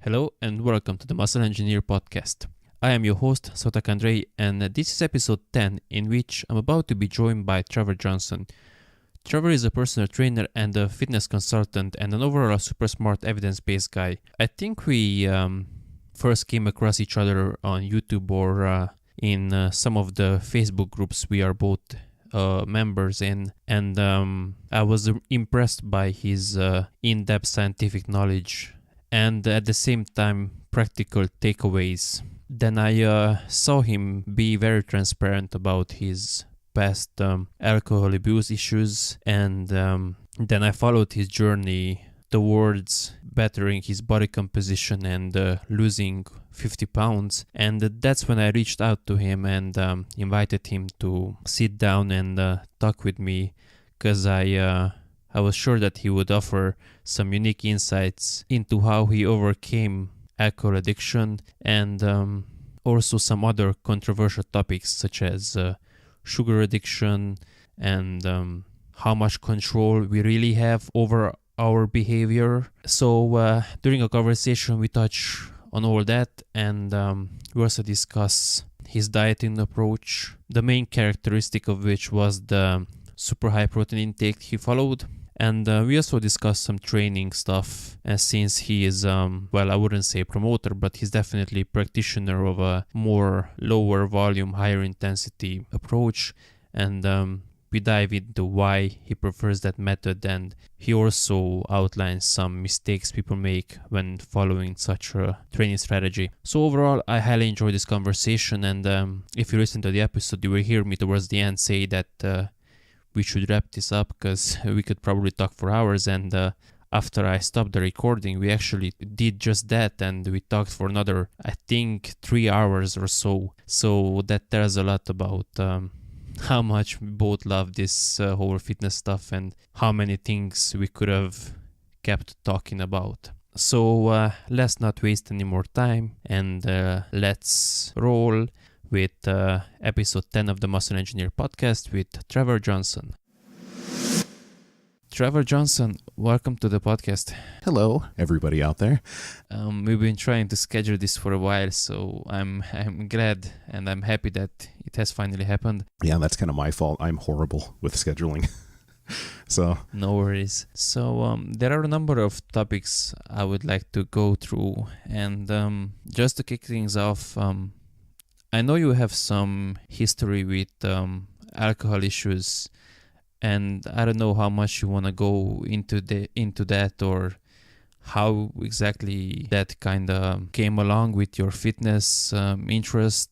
Hello and welcome to the Muscle Engineer podcast. I am your host, Sotak Andrei, and this is episode 10, in which I'm about to be joined by Trevor Johnson. Trevor is a personal trainer and a fitness consultant and an overall super smart evidence-based guy. I think we first came across each other on YouTube or in some of the Facebook groups we are both members in, and I was impressed by his in-depth scientific knowledge and at the same time practical takeaways. Then I saw him be very transparent about his past alcohol abuse issues, and then I followed his journey towards bettering his body composition and losing 50 pounds. And that's when I reached out to him and invited him to sit down and talk with me, because I was sure that he would offer some unique insights into how he overcame alcohol addiction and also some other controversial topics such as sugar addiction and how much control we really have over our behavior. So during a conversation we touch on all that, and we also discuss his dieting approach, the main characteristic of which was the super high protein intake he followed. And we also discussed some training stuff, since he is, I wouldn't say promoter, but he's definitely practitioner of a more lower volume, higher intensity approach. And we dive into why he prefers that method, and he also outlines some mistakes people make when following such a training strategy. So overall, I highly enjoyed this conversation, and if you listen to the episode, you will hear me towards the end say that we should wrap this up, because we could probably talk for hours. And after I stopped the recording, we actually did just that, and we talked for another, I think, 3 hours or so. So that tells a lot about how much we both love this whole fitness stuff and how many things we could have kept talking about. So let's not waste any more time, and let's roll with episode 10 of the Muscle Engineer podcast with Trevor Johnson. Trevor Johnson, welcome to the podcast. Hello, everybody out there. We've been trying to schedule this for a while, so I'm glad and I'm happy that it has finally happened. Yeah, that's kind of my fault. I'm horrible with scheduling. So no worries. So there are a number of topics I would like to go through, and just to kick things off, I know you have some history with alcohol issues, and I don't know how much you want to go into that, or how exactly that kind of came along with your fitness interest.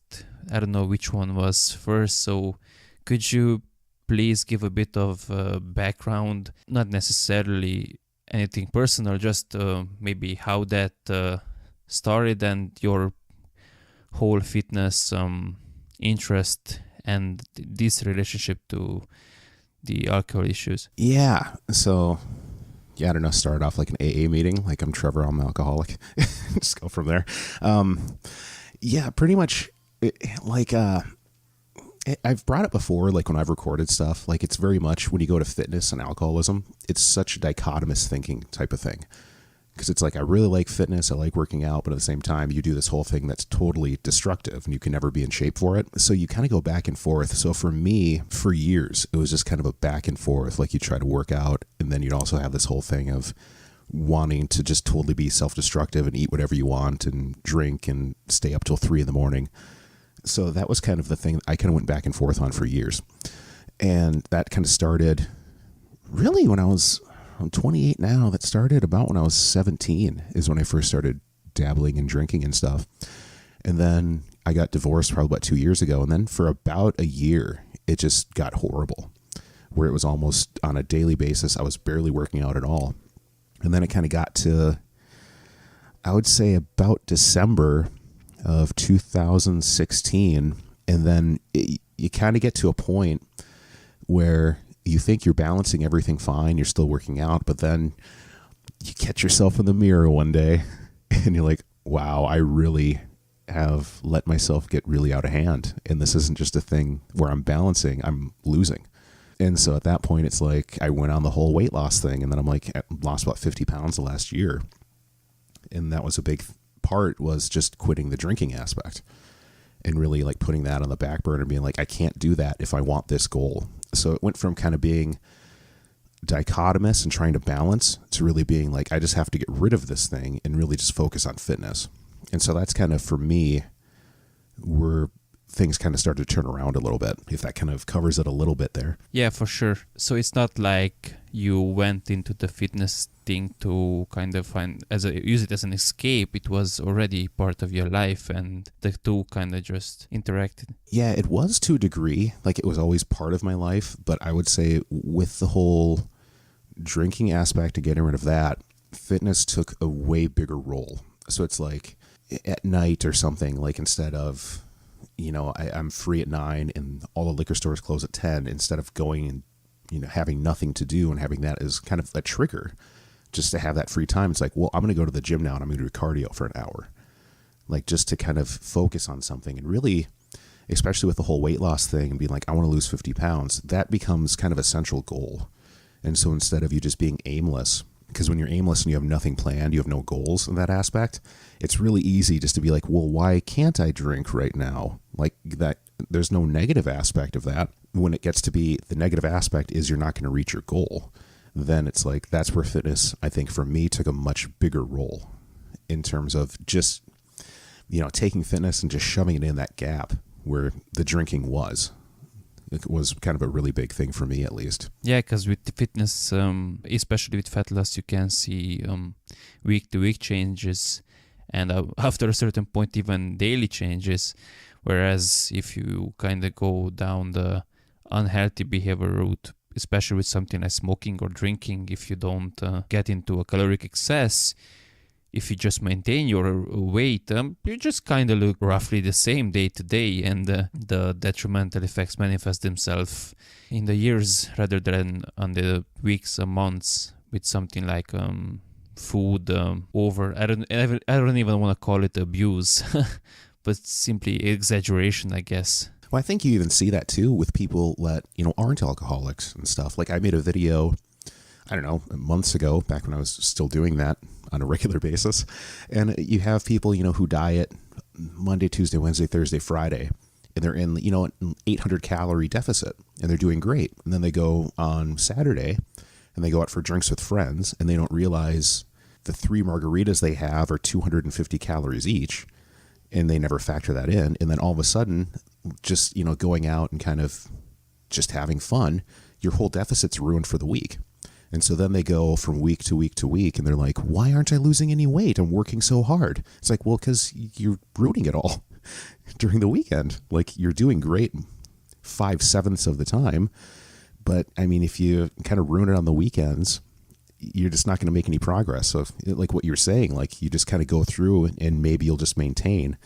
I don't know which one was first, so could you please give a bit of background, not necessarily anything personal, just maybe how that started and your whole fitness interest and this relationship to the alcohol issues. Yeah, so I don't know, started off like an AA meeting, like I'm Trevor, I'm an alcoholic. Just go from there. Yeah, pretty much I've brought it before, like when I've recorded stuff, like it's very much when you go to fitness and alcoholism, it's such a dichotomous thinking type of thing. Because it's like, I really like fitness, I like working out, but at the same time, you do this whole thing that's totally destructive and you can never be in shape for it. So you kind of go back and forth. So for me, for years, it was just kind of a back and forth. Like you try to work out, and then you'd also have this whole thing of wanting to just totally be self-destructive and eat whatever you want and drink and stay up till 3 a.m. So that was kind of the thing I kind of went back and forth on for years. And that kind of started really when I'm 28 now. That started about when I was 17 is when I first started dabbling in drinking and stuff. And then I got divorced probably about 2 years ago. And then for about a year, it just got horrible, where it was almost on a daily basis. I was barely working out at all. And then it kind of got to, I would say, about December of 2016. And then you kind of get to a point where you think you're balancing everything fine, you're still working out, but then you catch yourself in the mirror one day and you're like, wow, I really have let myself get really out of hand. And this isn't just a thing where I'm balancing, I'm losing. And so at that point, it's like I went on the whole weight loss thing, and then I'm like, I lost about 50 pounds the last year. And that was a big part was just quitting the drinking aspect and really like putting that on the back burner and being like, I can't do that if I want this goal. So it went from kind of being dichotomous and trying to balance to really being like, I just have to get rid of this thing and really just focus on fitness. And so that's kind of, for me, where things kind of started to turn around a little bit, if that kind of covers it a little bit there. Yeah, for sure. So it's not like you went into the fitness thing to kind of use it as an escape. It was already part of your life, and the two kind of just interacted. Yeah, it was to a degree. Like, it was always part of my life, but I would say with the whole drinking aspect and getting rid of that, fitness took a way bigger role. So it's like at night or something, like instead of, I'm free at 9 and all the liquor stores close at 10, instead of going and, having nothing to do and having that as kind of a trigger just to have that free time. It's like, well, I'm going to go to the gym now and I'm going to do cardio for an hour. Like, just to kind of focus on something. And really, especially with the whole weight loss thing and being like, I want to lose 50 pounds, that becomes kind of a central goal. And so instead of you just being aimless, because when you're aimless and you have nothing planned, you have no goals in that aspect, it's really easy just to be like, well, why can't I drink right now? Like that, there's no negative aspect of that. When it gets to be the negative aspect is you're not going to reach your goal, then it's like, that's where fitness, I think for me, took a much bigger role in terms of just, taking fitness and just shoving it in that gap where the drinking was. It was kind of a really big thing for me, at least. Yeah, because with the fitness, especially with fat loss, you can see week-to-week changes, and after a certain point, even daily changes. Whereas if you kind of go down the unhealthy behavior route, especially with something like smoking or drinking, if you don't get into a caloric excess, if you just maintain your weight, you just kind of look roughly the same day to day, and the detrimental effects manifest themselves in the years rather than on the weeks or months with something like food over. I don't even want to call it abuse, but simply exaggeration, I guess. Well, I think you even see that too with people that, aren't alcoholics and stuff. Like, I made a video, I don't know, months ago, back when I was still doing that on a regular basis. And you have people, who diet Monday, Tuesday, Wednesday, Thursday, Friday, and they're in, an 800 calorie deficit and they're doing great. And then they go on Saturday and they go out for drinks with friends and they don't realize the 3 margaritas they have are 250 calories each. And they never factor that in. And then all of a sudden, just, going out and kind of just having fun, your whole deficit's ruined for the week. And so then they go from week to week to week and they're like, why aren't I losing any weight? I'm working so hard. It's like, well, because you're ruining it all during the weekend. Like, you're doing great 5/7 of the time. But I mean, if you kind of ruin it on the weekends, you're just not going to make any progress. So like what you're saying, like you just kind of go through and maybe you'll just maintain,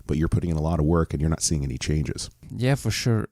but you're putting in a lot of work and you're not seeing any changes. Yeah, for sure.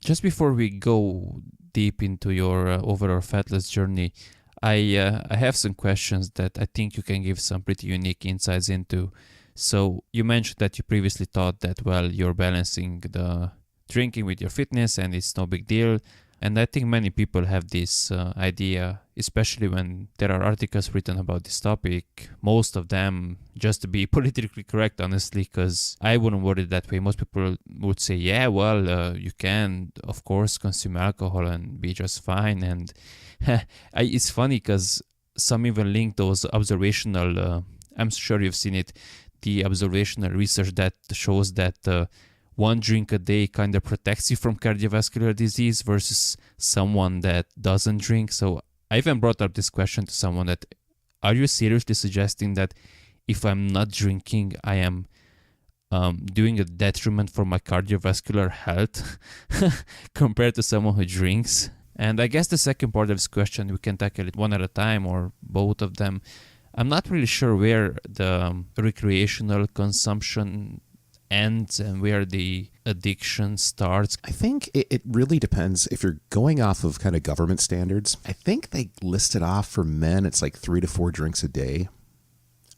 Just before we go deep into your overall fat loss journey, I have some questions that I think you can give some pretty unique insights into. So you mentioned that you previously thought that, well, you're balancing the drinking with your fitness and it's no big deal. And I think many people have this idea, especially when there are articles written about this topic, most of them, just to be politically correct, honestly, because I wouldn't word it that way. Most people would say, yeah, well, you can, of course, consume alcohol and be just fine. And it's funny because some even link those observational, I'm sure you've seen it, the observational research that shows that one drink a day kind of protects you from cardiovascular disease versus someone that doesn't drink. So I even brought up this question to someone that, are you seriously suggesting that if I'm not drinking, I am doing a detriment for my cardiovascular health compared to someone who drinks? And I guess the second part of this question, we can tackle it one at a time or both of them. I'm not really sure where the recreational consumption ends and where the addiction starts. I think it really depends. If you're going off of kind of government standards, I think they listed off for men, it's like 3 to 4 drinks a day.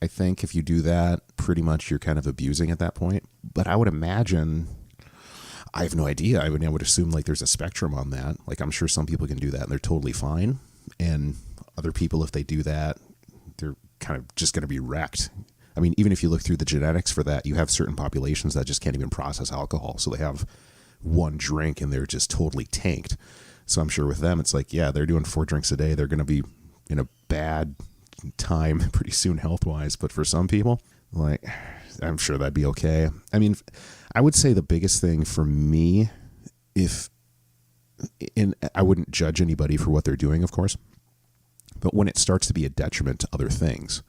I think if you do that, pretty much you're kind of abusing at that point. But I would imagine, I have no idea. I would assume like there's a spectrum on that. Like, I'm sure some people can do that and they're totally fine. And other people, if they do that, they're kind of just going to be wrecked. I mean, even if you look through the genetics for that, you have certain populations that just can't even process alcohol. So they have one drink and they're just totally tanked. So I'm sure with them, it's like, yeah, they're doing 4 drinks a day. They're going to be in a bad time pretty soon health-wise. But for some people, like, I'm sure that'd be okay. I mean, I would say the biggest thing for me, and I wouldn't judge anybody for what they're doing, of course, but when it starts to be a detriment to other things,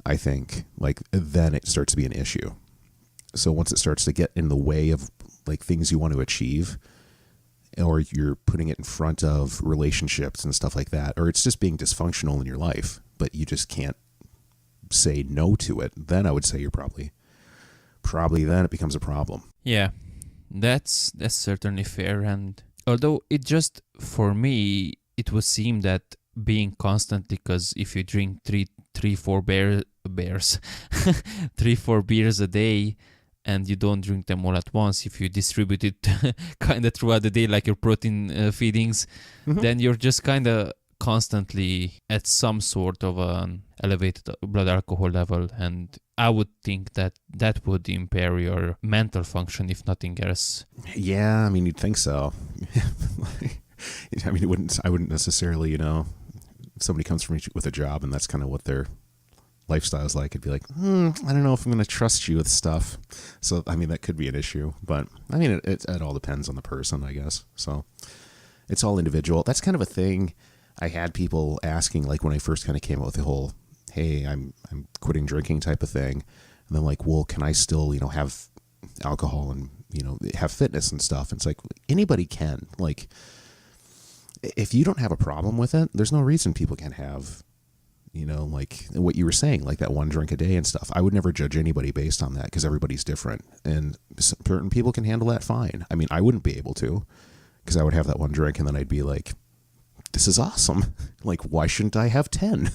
I think, like, then it starts to be an issue. So once it starts to get in the way of, like, things you want to achieve, or you're putting it in front of relationships and stuff like that, or it's just being dysfunctional in your life, but you just can't say no to it, then I would say you're probably then it becomes a problem. Yeah, that's certainly fair. And although it just, for me, it would seem that being constantly, because if you drink three, 4 beers a day, and you don't drink them all at once, if you distribute it kind of throughout the day like your protein feedings, then you're just kind of constantly at some sort of an elevated blood alcohol level, and I would think that would impair your mental function, if nothing else. Yeah, I mean, you'd think so. I mean, I wouldn't necessarily, you know, if somebody comes from with a job and that's kind of what their lifestyle is like, it'd be like, I don't know if I'm going to trust you with stuff. So, I mean, that could be an issue, but I mean, it all depends on the person, I guess. So it's all individual. That's kind of a thing I had people asking, like, when I first kind of came out with the whole, hey, I'm quitting drinking type of thing. And then, like, well, can I still, you know, have alcohol and, you know, have fitness and stuff? And it's like, anybody can. Like, if you don't have a problem with it, there's no reason people can't have, you know, like what you were saying, like that 1 drink a day and stuff. I would never judge anybody based on that, because everybody's different, and certain people can handle that fine. I mean, I wouldn't be able to, because I would have that 1 drink and then I'd be like, this is awesome. Like, why shouldn't I have 10?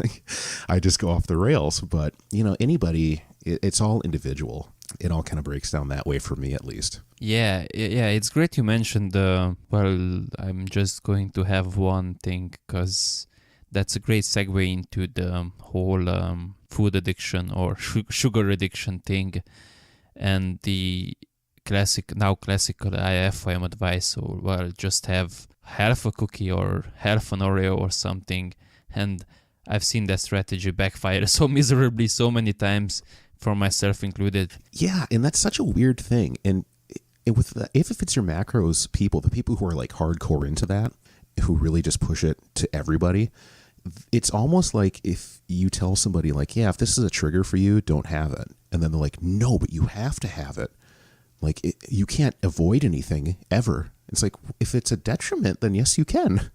Like, I just go off the rails. But, you know, anybody, it's all individual. It all kind of breaks down that way for me, at least. Yeah, it's great you mentioned well, I'm just going to have one thing, because that's a great segue into the whole food addiction or sugar addiction thing, and the classical IFIM advice. So, well, just have half a cookie or half an Oreo or something. And I've seen that strategy backfire so miserably so many times, for myself included. Yeah, and that's such a weird thing. And if it's your macros people, the people who are like hardcore into that, who really just push it to everybody, it's almost like if you tell somebody, like, yeah, if this is a trigger for you, don't have it. And then they're like, no, but you have to have it. Like, you can't avoid anything ever. It's like, if it's a detriment, then yes, you can.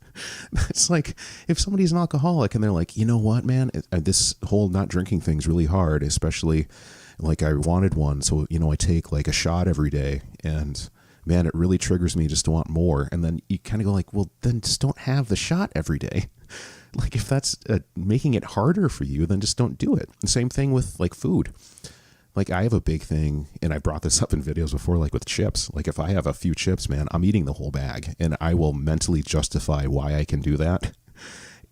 It's like, if somebody's an alcoholic and they're like, you know what, man, this whole not drinking thing's really hard, especially like I wanted one. So, you know, I take like a shot every day, and man, it really triggers me just to want more. And then you kind of go like, well, then just don't have the shot every day. Like, if that's making it harder for you, then just don't do it. And same thing with like food. Like, I have a big thing, and I brought this up in videos before, like with chips. Like, if I have a few chips, man, I'm eating the whole bag, and I will mentally justify why I can do that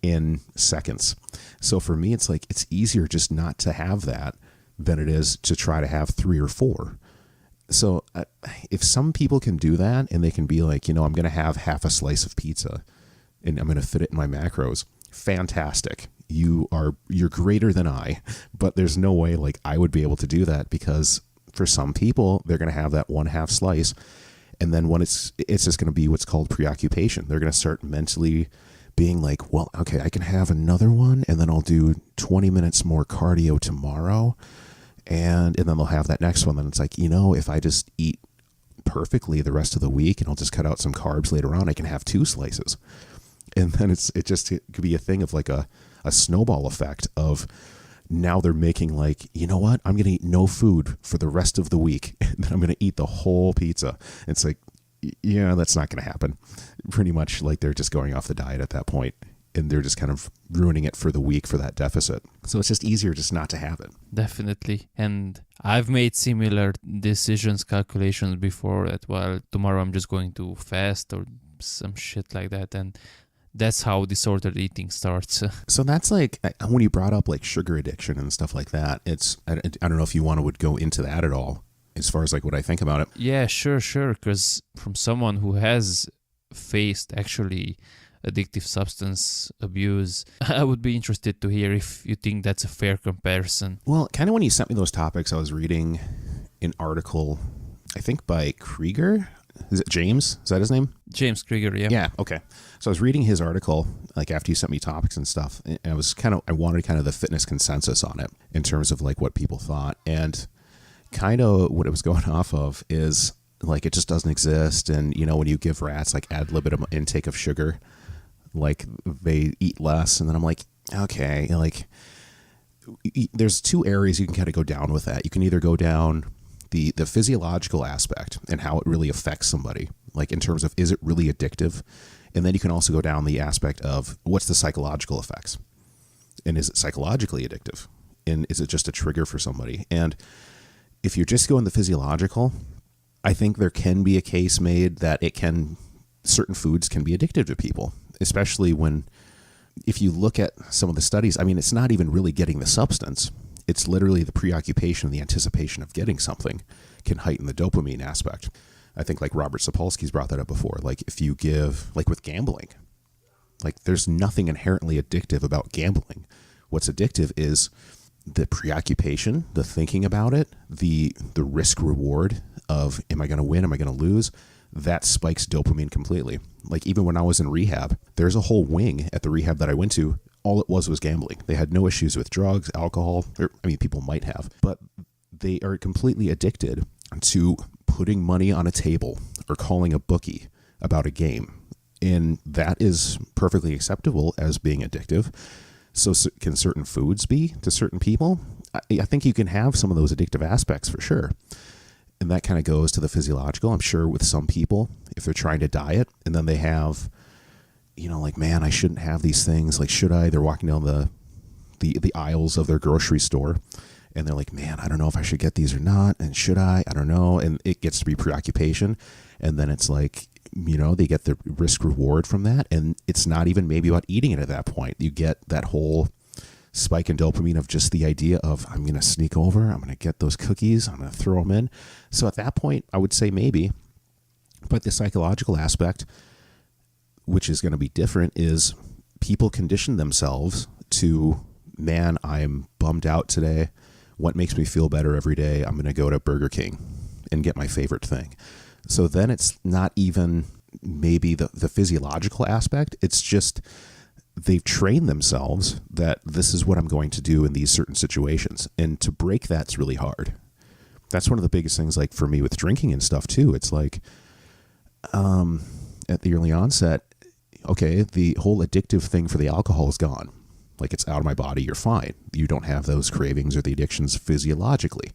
in seconds. So for me, it's like, it's easier just not to have that than it is to try to have 3 or 4. So if some people can do that, and they can be like, you know, I'm going to have half a slice of pizza, and I'm going to fit it in my macros, fantastic. You're greater than I, but there's no way like I would be able to do that, because for some people, they're going to have that 1/2 slice. And then when it's just going to be what's called preoccupation. They're going to start mentally being like, well, okay, I can have another one, and then I'll do 20 minutes more cardio tomorrow. And then they'll have that next one. Then it's like, you know, if I just eat perfectly the rest of the week, and I'll just cut out some carbs later on, I can have 2 slices. And then it could be a thing of like a snowball effect of, now they're making like, you know what, I'm going to eat no food for the rest of the week, and then I'm going to eat the whole pizza. It's like, yeah, that's not going to happen. Pretty much like they're just going off the diet at that point, and they're just kind of ruining it for the week for that deficit. So it's just easier just not to have it. Definitely. And I've made similar calculations before that, well, tomorrow I'm just going to fast or some shit like that. And that's how disordered eating starts. So that's like, when you brought up like sugar addiction and stuff like that, I don't know if you would go into that at all as far as like what I think about it. Yeah, sure. Because from someone who has faced actually addictive substance abuse, I would be interested to hear if you think that's a fair comparison. Well, kind of when you sent me those topics, I was reading an article, I think by Krieger. Is it James? Is that his name? James Krieger, yeah. Yeah, okay. So I was reading his article, like after you sent me topics and stuff, and I wanted kind of the fitness consensus on it in terms of like what people thought. And kind of what it was going off of is like it just doesn't exist. And, when you give rats like ad libitum intake of sugar, like they eat less. And then I'm like, okay, like there's two areas you can kind of go down with that. You can either go down the physiological aspect and how it really affects somebody, like in terms of is it really addictive? And then you can also go down the aspect of what's the psychological effects? And is it psychologically addictive? And is it just a trigger for somebody? And if you're just going the physiological, I think there can be a case made that certain foods can be addictive to people, especially if you look at some of the studies, I mean, it's not even really getting the substance. It's literally the preoccupation, the anticipation of getting something can heighten the dopamine aspect. I think like Robert Sapolsky's brought that up before. Like if you give, like with gambling, like there's nothing inherently addictive about gambling. What's addictive is the preoccupation, the thinking about it, the risk reward of, am I going to win? Am I going to lose? That spikes dopamine completely. Like even when I was in rehab, there's a whole wing at the rehab that I went to. All it was gambling. They had no issues with drugs, alcohol. People might have, but they are completely addicted to putting money on a table or calling a bookie about a game. And that is perfectly acceptable as being addictive. So can certain foods be to certain people? I think you can have some of those addictive aspects for sure. And that kind of goes to the physiological. I'm sure with some people, if they're trying to diet and then they have, like, man, I shouldn't have these things. Like, should I? They're walking down the aisles of their grocery store and they're like, man, I don't know if I should get these or not. And should I? I don't know. And it gets to be preoccupation. And then it's like, they get the risk reward from that. And it's not even maybe about eating it at that point. You get that whole spike in dopamine of just the idea of, I'm going to sneak over, I'm going to get those cookies, I'm going to throw them in. So at that point, I would say maybe. But the psychological aspect, which is going to be different, is people condition themselves to, man, I'm bummed out today. What makes me feel better every day? I'm going to go to Burger King and get my favorite thing. So then it's not even maybe the physiological aspect. It's just they've trained themselves that this is what I'm going to do in these certain situations. And to break that's really hard. That's one of the biggest things, like for me with drinking and stuff too. It's like at the early onset, okay, the whole addictive thing for the alcohol is gone. Like it's out of my body, you're fine. You don't have those cravings or the addictions physiologically.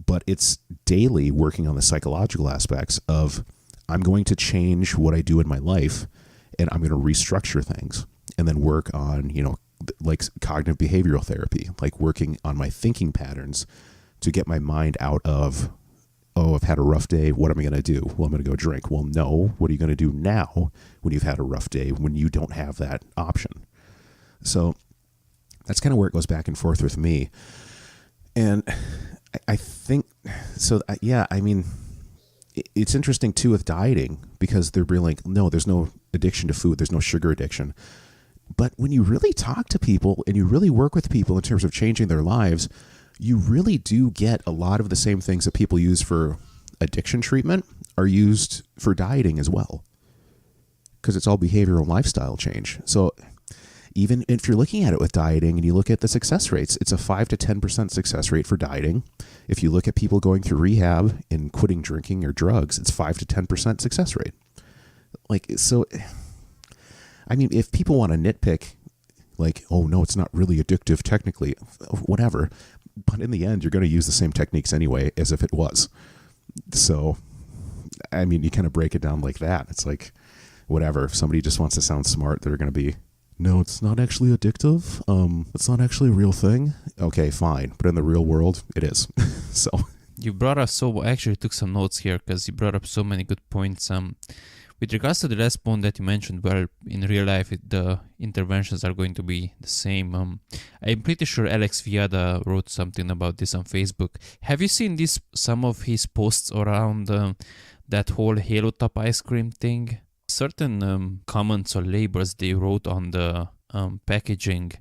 But it's daily working on the psychological aspects of, I'm going to change what I do in my life and I'm going to restructure things and then work on, like cognitive behavioral therapy, like working on my thinking patterns to get my mind out of, oh, I've had a rough day. What am I going to do? Well, I'm going to go drink. Well, no. What are you going to do now when you've had a rough day, when you don't have that option? So that's kind of where it goes back and forth with me. And I think, so yeah, it's interesting too with dieting because they're really like, no, there's no addiction to food. There's no sugar addiction. But when you really talk to people and you really work with people in terms of changing their lives, you really do get a lot of the same things that people use for addiction treatment are used for dieting as well. Because it's all behavioral and lifestyle change. So even if you're looking at it with dieting and you look at the success rates, it's a 5 to 10% success rate for dieting. If you look at people going through rehab and quitting drinking or drugs, it's 5 to 10% success rate. Like, so, if people want to nitpick, like, oh no, it's not really addictive technically, whatever. But in the end, you're going to use the same techniques anyway as if it was. So, you kind of break it down like that. It's like, whatever. If somebody just wants to sound smart, they're going to be, no, it's not actually addictive. It's not actually a real thing. Okay, fine. But in the real world, it is. So you brought up, I actually took some notes here because you brought up so many good points. With regards to the last point that you mentioned, well, in real life, the interventions are going to be the same. I'm pretty sure Alex Viada wrote something about this on Facebook. Have you seen some of his posts around that whole Halo Top ice cream thing? Certain comments or labels they wrote on the packaging,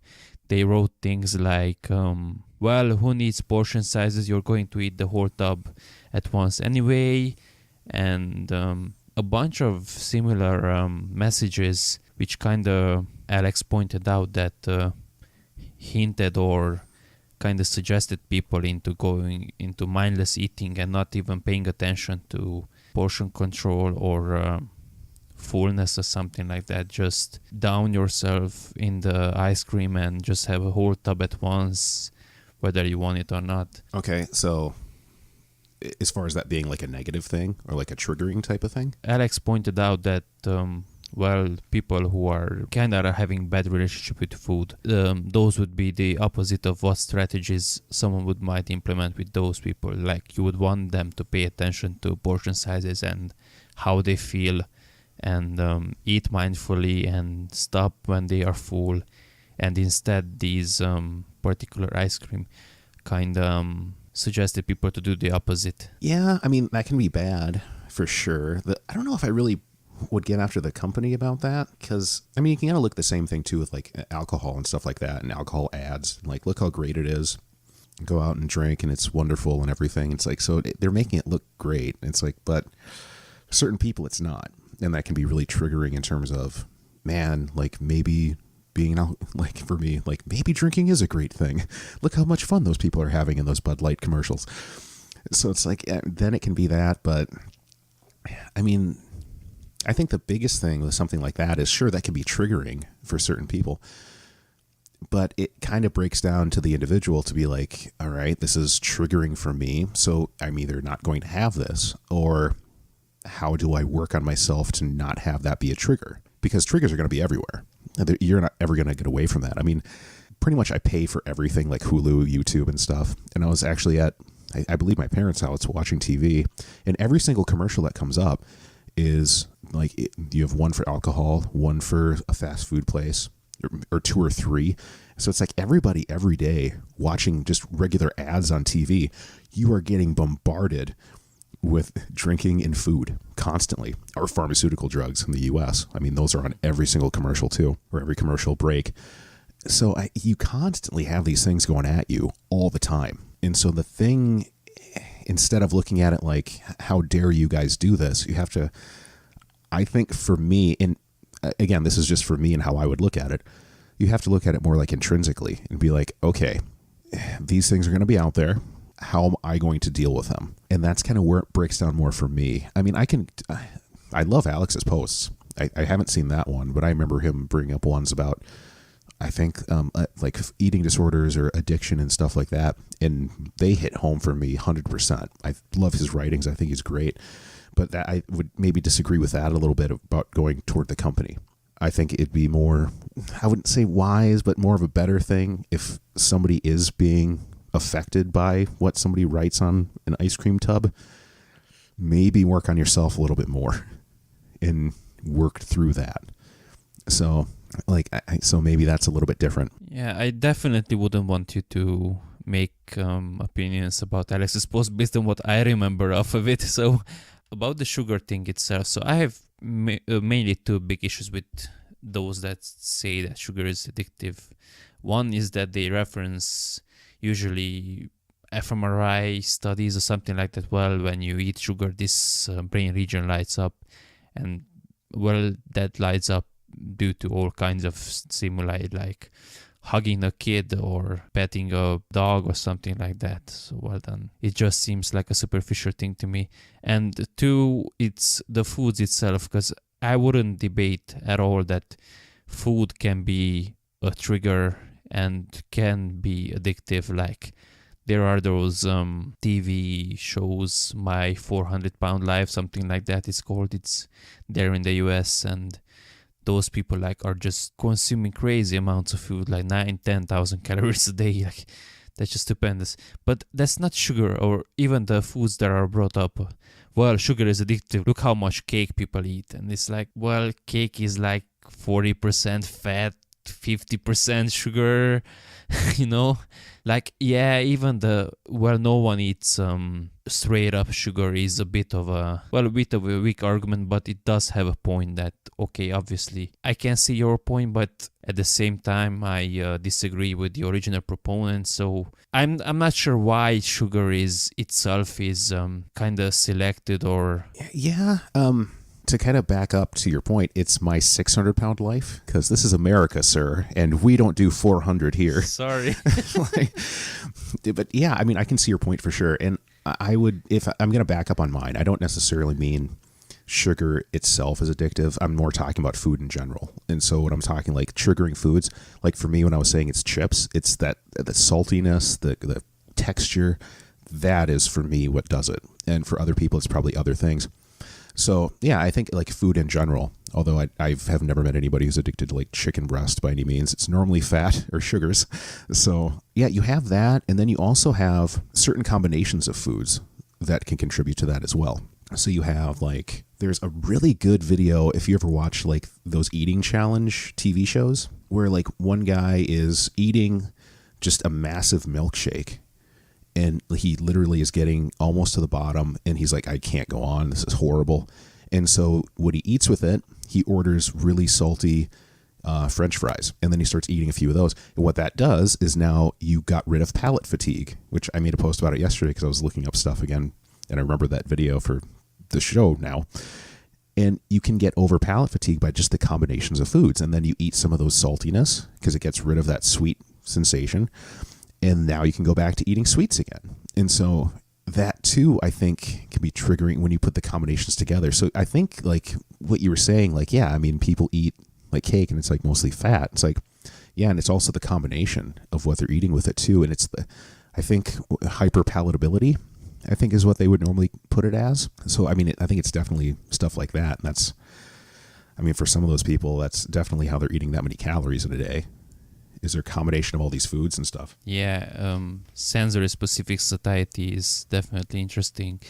they wrote things like, well, who needs portion sizes? You're going to eat the whole tub at once anyway. And a bunch of similar messages, which kind of Alex pointed out that hinted or kind of suggested people into going into mindless eating and not even paying attention to portion control or fullness or something like that. Just down yourself in the ice cream and just have a whole tub at once, whether you want it or not. Okay, so as far as that being like a negative thing or like a triggering type of thing? Alex pointed out that, well, people who are kind of having bad relationship with food, those would be the opposite of what strategies someone might implement with those people. Like, you would want them to pay attention to portion sizes and how they feel, and eat mindfully and stop when they are full. And instead, these particular ice cream kind of suggested people to do the opposite. Yeah, I mean, that can be bad for sure. I don't know if I really would get after the company about that, because, I mean, you can kind of look at the same thing too with like alcohol and stuff like that, and alcohol ads. Like, look how great it is. Go out and drink and it's wonderful and everything. It's like, so they're making it look great. It's like, but for certain people it's not. And that can be really triggering in terms of, man, like maybe being out, like for me, like maybe drinking is a great thing. Look how much fun those people are having in those Bud Light commercials. So it's like, then it can be that. But I mean, I think the biggest thing with something like that is, sure, that can be triggering for certain people, but it kind of breaks down to the individual to be like, all right, this is triggering for me, so I'm either not going to have this, or how do I work on myself to not have that be a trigger? Because triggers are going to be everywhere. You're not ever going to get away from that. I mean, pretty much I pay for everything like Hulu, YouTube, and stuff. And I was actually at, I believe, my parents' house watching TV, and every single commercial that comes up is like, you have one for alcohol, one for a fast food place, or two or three. So it's like everybody every day watching just regular ads on TV, you are getting bombarded with drinking and food constantly, or pharmaceutical drugs in the US. I mean, those are on every single commercial too, or every commercial break. So you constantly have these things going at you all the time. And so the thing, instead of looking at it like, how dare you guys do this? You have to, I think for me, and again, this is just for me and how I would look at it, you have to look at it more like intrinsically and be like, okay, these things are going to be out there. How am I going to deal with them? And that's kind of where it breaks down more for me. I mean, I love Alex's posts. I haven't seen that one, but I remember him bringing up ones about, I think, like eating disorders or addiction and stuff like that. And they hit home for me 100%. I love his writings. I think he's great. But that I would maybe disagree with that a little bit about going toward the company. I think it'd be more, I wouldn't say wise, but more of a better thing if somebody is being affected by what somebody writes on an ice cream tub, maybe work on yourself a little bit more and work through that. So like, so maybe that's a little bit different. Yeah, I definitely wouldn't want you to make opinions about Alex's post based on what I remember off of it. So about the sugar thing itself, so I have mainly two big issues with those that say that sugar is addictive. One is that they reference usually fMRI studies or something like that. Well, when you eat sugar, this brain region lights up, and well, that lights up due to all kinds of stimuli, like hugging a kid or petting a dog or something like that. So well done. It just seems like a superficial thing to me. And two, it's the foods itself, because I wouldn't debate at all that food can be a trigger and can be addictive. Like, there are those TV shows, My 400-Pound Life, something like that it's called. It's there in the US, and those people like are just consuming crazy amounts of food, like 9,000-10,000 calories a day. Like, that's just stupendous. But that's not sugar, or even the foods that are brought up. well, sugar is addictive. Look how much cake people eat. And it's like, well, cake is like 40% fat, 50% sugar, you know? Like, yeah, even no one eats straight up sugar is a bit of a weak argument, but it does have a point that, okay, obviously, I can see your point, but at the same time, I disagree with the original proponent. So I'm not sure why sugar is itself is kind of selected or... Yeah, to kind of back up to your point, it's my 600-pound life, because this is America, sir, and we don't do 400 here. Sorry. But yeah, I mean, I can see your point for sure. And I would, if I'm going to back up on mine, I don't necessarily mean sugar itself is addictive. I'm more talking about food in general. And so when I'm talking like triggering foods, like for me, when I was saying it's chips, it's that the saltiness, the texture, that is for me what does it. And for other people, it's probably other things. So yeah, I think like food in general, although I have never met anybody who's addicted to like chicken breast by any means. It's normally fat or sugars. So yeah, you have that. And then you also have certain combinations of foods that can contribute to that as well. So you have like, there's a really good video, if you ever watch like those eating challenge TV shows, where like one guy is eating just a massive milkshake. And he literally is getting almost to the bottom, and he's like, I can't go on. This is horrible. And so what he eats with it, he orders really salty French fries, and then he starts eating a few of those. And what that does is now you got rid of palate fatigue, which I made a post about it yesterday because I was looking up stuff again, and I remember that video for the show now. And you can get over palate fatigue by just the combinations of foods. And then you eat some of those saltiness because it gets rid of that sweet sensation. And now you can go back to eating sweets again. And so that too, I think, can be triggering when you put the combinations together. So I think like what you were saying, like, yeah, I mean, people eat like cake and it's like mostly fat. It's like, yeah, and it's also the combination of what they're eating with it too. And it's I think hyperpalatability, I think is what they would normally put it as. So, I mean, I think it's definitely stuff like that. And that's, I mean, for some of those people, that's definitely how they're eating that many calories in a day. Is there a combination of all these foods and stuff? Yeah, sensory-specific satiety is definitely interesting.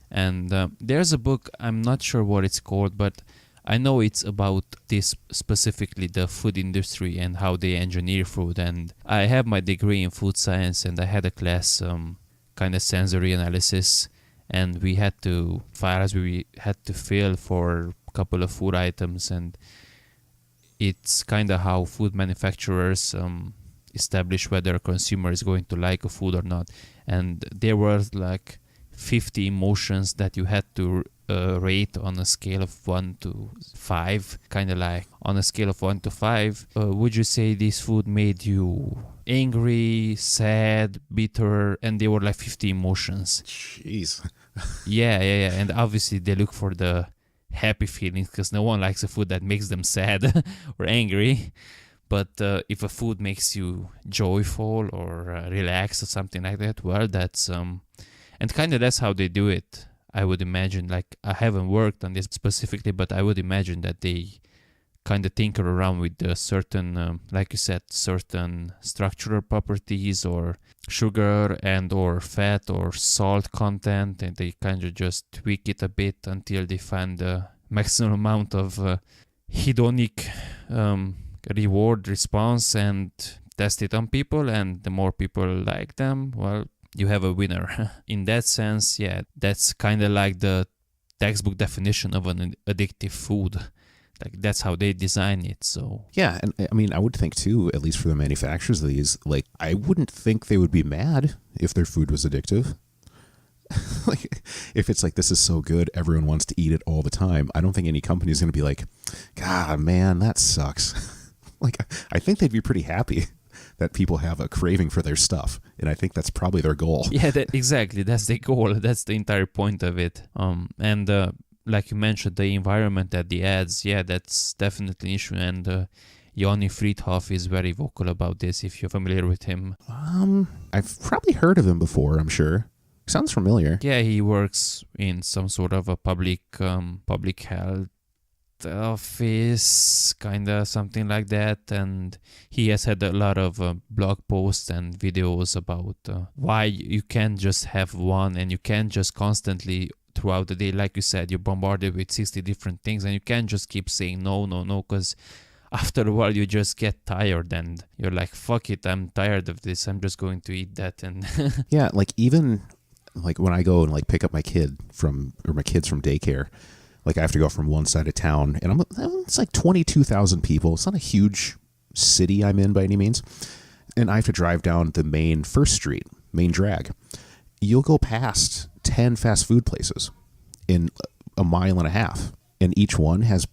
And there's a book, I'm not sure what it's called, but I know it's about this specifically, the food industry and how they engineer food. And I have my degree in food science, and I had a class, kind of sensory analysis, and we had to fill for a couple of food items, and it's kind of how food manufacturers establish whether a consumer is going to like a food or not. And there were like 50 emotions that you had to rate on a scale of 1 to 5. Kind of like on a scale of 1 to 5, would you say this food made you angry, sad, bitter? And there were like 50 emotions. Jeez. Yeah. And obviously they look for the happy feelings, because no one likes a food that makes them sad or angry. But if a food makes you joyful or relaxed or something like that, well, that's and kind of that's how they do it, I would imagine. Like, I haven't worked on this specifically, but I would imagine that they kind of tinker around with the certain, like you said, certain structural properties or sugar and or fat or salt content, and they kind of just tweak it a bit until they find the maximum amount of hedonic reward response and test it on people. And the more people like them, well, you have a winner. In that sense, yeah, that's kind of like the textbook definition of an addictive food. Like, that's how they design it. So yeah, and I mean, I would think too, at least for the manufacturers of these, like, I wouldn't think they would be mad if their food was addictive. Like, if it's like, this is so good, everyone wants to eat it all the time, I don't think any company is going to be like, God, man, that sucks. Like, I think they'd be pretty happy that people have a craving for their stuff, and I think that's probably their goal. Yeah, exactly. That's the goal. That's the entire point of it. And like you mentioned, the environment at the ads, yeah, that's definitely an issue. And Yoni Friedhoff is very vocal about this, if you're familiar with him. I've probably heard of him before, I'm sure. Sounds familiar. Yeah, he works in some sort of a public health office, kind of something like that. And he has had a lot of blog posts and videos about why you can't just have one, and you can't just constantly throughout the day. Like you said, you're bombarded with 60 different things, and you can't just keep saying no, no, no, because after a while you just get tired and you're like, fuck it, I'm tired of this, I'm just going to eat that. And Yeah, like even like when I go and like pick up my kids from daycare, like I have to go from one side of town, and it's like 22,000 people. It's not a huge city I'm in by any means, and I have to drive down the main first street, main drag. You'll go past 10 fast food places in a mile and a half, and each one has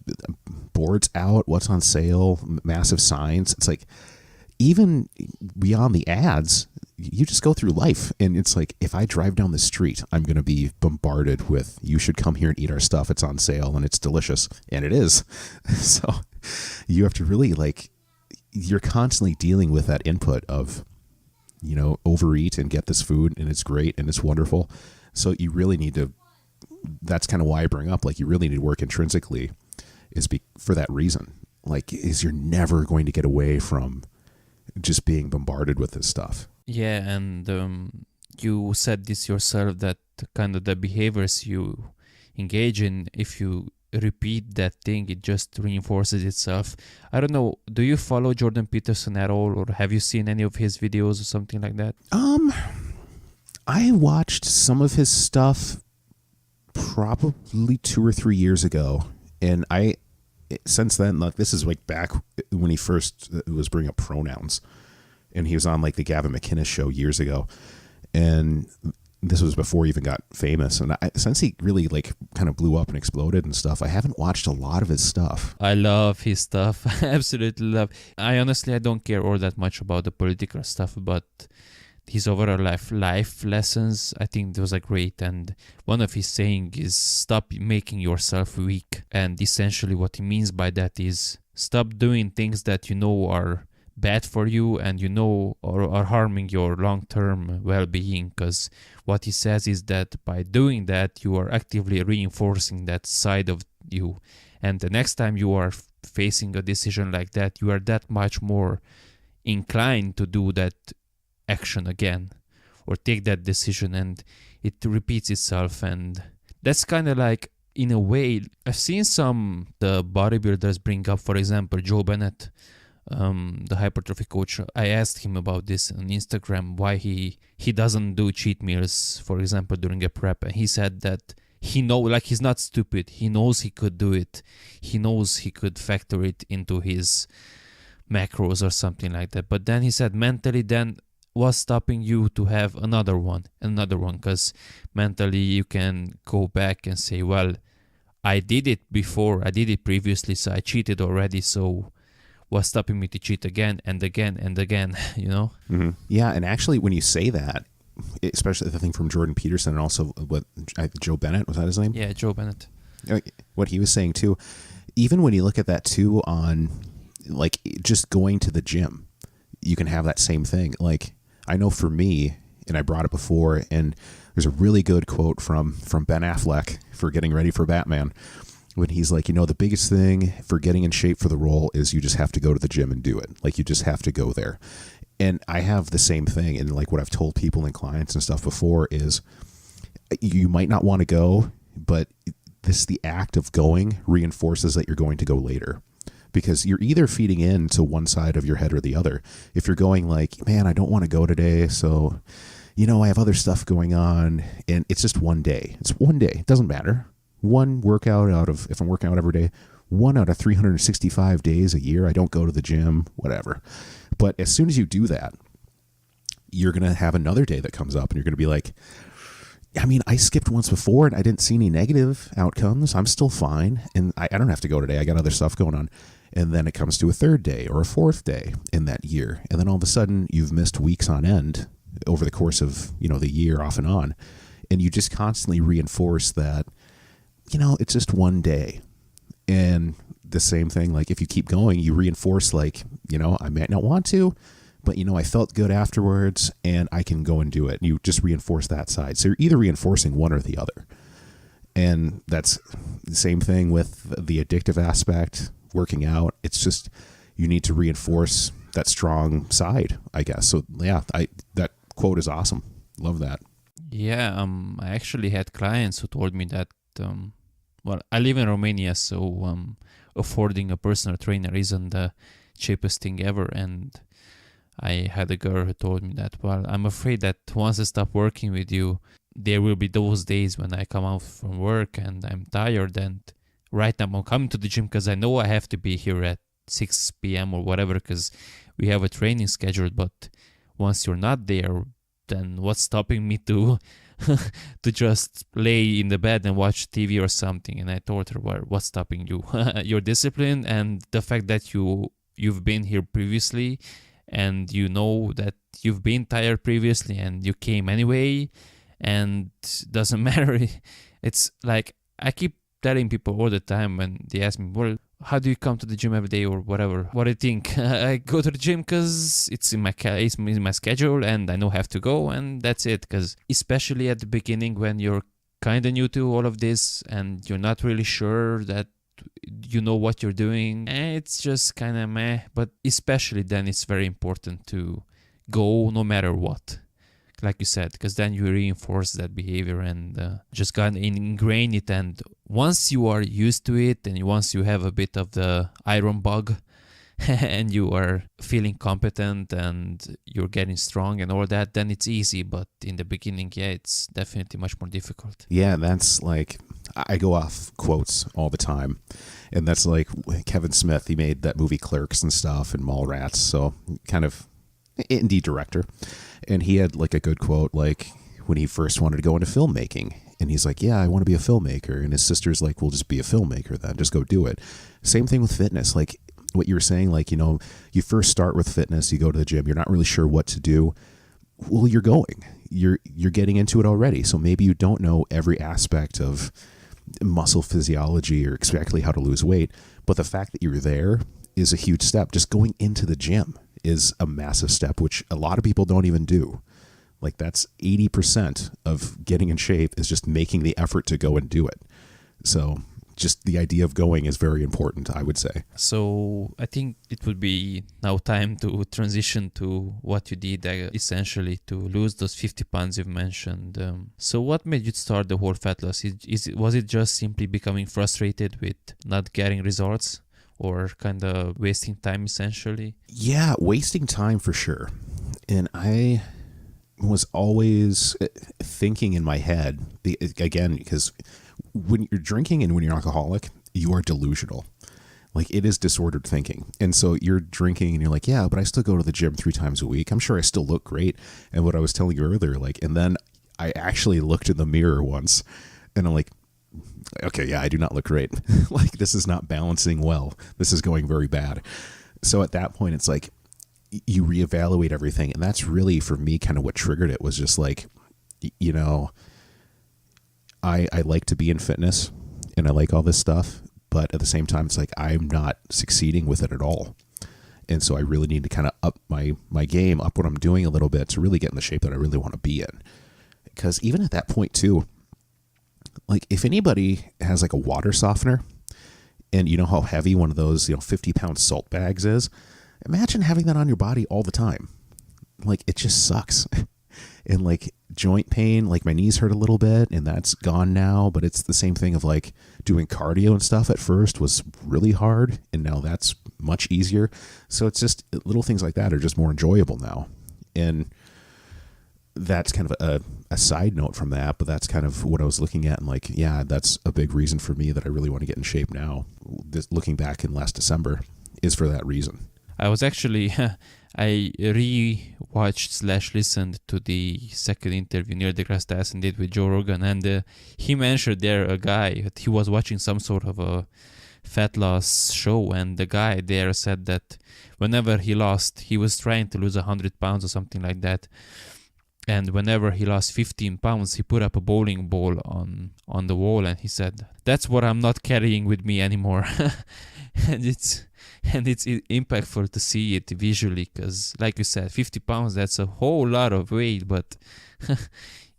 boards out, what's on sale, massive signs. It's like, even beyond the ads, you just go through life, and it's like, if I drive down the street, I'm going to be bombarded with, you should come here and eat our stuff, it's on sale and it's delicious, and it is. So you have to really, like, you're constantly dealing with that input of, you know, overeat and get this food and it's great and it's wonderful. So you really need to, that's kind of why I bring up, like, you really need to work intrinsically for that reason. Like, is you're never going to get away from just being bombarded with this stuff. yeah, and you said this yourself, that kind of the behaviors you engage in, if you repeat that thing, it just reinforces itself. I don't know, do you follow Jordan Peterson at all, or have you seen any of his videos or something like that? I watched some of his stuff probably 2 or 3 years ago, and since then, like, this is like back when he first was bringing up pronouns, and he was on like the Gavin McInnes show years ago, and this was before he even got famous. And since he really like kind of blew up and exploded and stuff, I haven't watched a lot of his stuff. I love his stuff. I absolutely love. I don't care all that much about the political stuff, but his overall life lessons, I think those are great. And one of his saying is, stop making yourself weak. And essentially what he means by that is, stop doing things that you know are bad for you and you know are harming your long-term well-being, because what he says is that by doing that, you are actively reinforcing that side of you, and the next time you are facing a decision like that, you are that much more inclined to do that action again or take that decision, and it repeats itself. And that's kind of like, in a way, I've seen the bodybuilders bring up, for example, Joe Bennett, the hypertrophy coach. I asked him about this on Instagram, why he doesn't do cheat meals, for example, during a prep, and he said that he's not stupid, he knows he could do it, he knows he could factor it into his macros or something like that, but then he said mentally, then what's stopping you to have another one, because mentally you can go back and say, well, I did it previously, so I cheated already, so what's stopping me to cheat again and again and again, you know? Mm-hmm. Yeah, and actually when you say that, especially the thing from Jordan Peterson, and also Joe Bennett, was that his name? Yeah, Joe Bennett. What he was saying too, even when you look at that too on like just going to the gym, you can have that same thing. Like, I know for me, and I brought it before, and there's a really good quote from Ben Affleck for getting ready for Batman, when he's like, the biggest thing for getting in shape for the role is you just have to go to the gym and do it. Like, you just have to go there. And I have the same thing. And like what I've told people and clients and stuff before is, you might not want to go, but the act of going reinforces that you're going to go later, because you're either feeding into one side of your head or the other. If you're going like, man, I don't want to go today, so, I have other stuff going on, and it's just one day. It's one day. It doesn't matter. One workout if I'm working out every day, 1 out of 365 days a year, I don't go to the gym, whatever. But as soon as you do that, you're going to have another day that comes up, and you're going to be like, I skipped once before and I didn't see any negative outcomes. I'm still fine. And I don't have to go today. I got other stuff going on. And then it comes to a third day or a fourth day in that year. And then all of a sudden you've missed weeks on end over the course of, the year off and on. And you just constantly reinforce that, it's just one day. And the same thing, like if you keep going, you reinforce like, I might not want to, but I felt good afterwards and I can go and do it. You just reinforce that side. So you're either reinforcing one or the other. And that's the same thing with the addictive aspect, working out. It's just, you need to reinforce that strong side, I guess. So yeah, that quote is awesome. Love that. Yeah, I actually had clients who told me that, well, I live in Romania, so affording a personal trainer isn't the cheapest thing ever. And I had a girl who told me that, well, I'm afraid that once I stop working with you, there will be those days when I come out from work and I'm tired. And right now I'm coming to the gym because I know I have to be here at 6 p.m. or whatever because we have a training scheduled. But once you're not there, then what's stopping me to to just lay in the bed and watch TV or something? And I told her, well, what's stopping you? Your discipline and the fact that you've been here previously and you know that you've been tired previously and you came anyway, and doesn't matter. It's like I keep telling people all the time when they ask me, well, how do you come to the gym every day or whatever? What do you think? I go to the gym because it's in my schedule and I know I have to go, and that's it. Because especially at the beginning when you're kind of new to all of this and you're not really sure that you know what you're doing, it's just kind of meh. But especially then it's very important to go no matter what, like you said, because then you reinforce that behavior and just kind of ingrain it. And once you are used to it and once you have a bit of the iron bug and you are feeling competent and you're getting strong and all that, then it's easy. But in the beginning, yeah, it's definitely much more difficult. Yeah, that's like, I go off quotes all the time. And that's like Kevin Smith, he made that movie Clerks and stuff and Mallrats. So kind of indie director. And he had like a good quote, like when he first wanted to go into filmmaking. And he's like, yeah, I want to be a filmmaker. And his sister's like, well, just be a filmmaker then. Just go do it. Same thing with fitness. Like what you were saying, like, you know, you first start with fitness, you go to the gym, you're not really sure what to do. Well, you're going. You're getting into it already. So maybe you don't know every aspect of muscle physiology or exactly how to lose weight. But the fact that you're there is a huge step. Just going into the gym is a massive step, which a lot of people don't even do. Like that's 80% of getting in shape is just making the effort to go and do it. So just the idea of going is very important, I would say. So I think it would be now time to transition to what you did essentially to lose those 50 pounds you've mentioned. So what made you start the whole fat loss? Was it just simply becoming frustrated with not getting results or kind of wasting time essentially? Yeah, wasting time for sure. And I was always thinking in my head, again, because when you're drinking and when you're an alcoholic, you are delusional. Like it is disordered thinking. And so you're drinking and you're like, yeah, but I still go to the gym 3 times a week. I'm sure I still look great. And what I was telling you earlier, like, and then I actually looked in the mirror once and I'm like, okay, yeah, I do not look great. Like this is not balancing well. This is going very bad. So at that point, it's like you reevaluate everything. And that's really for me kind of what triggered it was just like, you know, I like to be in fitness and I like all this stuff, but at the same time, it's like I'm not succeeding with it at all. And so I really need to kind of up my game, up what I'm doing a little bit to really get in the shape that I really want to be in. Because even at that point too, like if anybody has like a water softener and you know how heavy one of those, 50-pound salt bags is, imagine having that on your body all the time. Like it just sucks. And like joint pain, like my knees hurt a little bit and that's gone now, but it's the same thing of like doing cardio and stuff at first was really hard and now that's much easier. So it's just little things like that are just more enjoyable now. And that's kind of a side note from that, but that's kind of what I was looking at and like, yeah, that's a big reason for me that I really want to get in shape now. Looking back in last December is for that reason. I was actually, I re-watched / listened to the second interview Neil deGrasse Tyson did with Joe Rogan, and he mentioned there a guy, he was watching some sort of a fat loss show, and the guy there said that whenever he was trying to lose 100 pounds or something like that, and whenever he lost 15 pounds, he put up a bowling ball on the wall, and he said, that's what I'm not carrying with me anymore. And it's impactful to see it visually because, like you said, 50 pounds, that's a whole lot of weight, but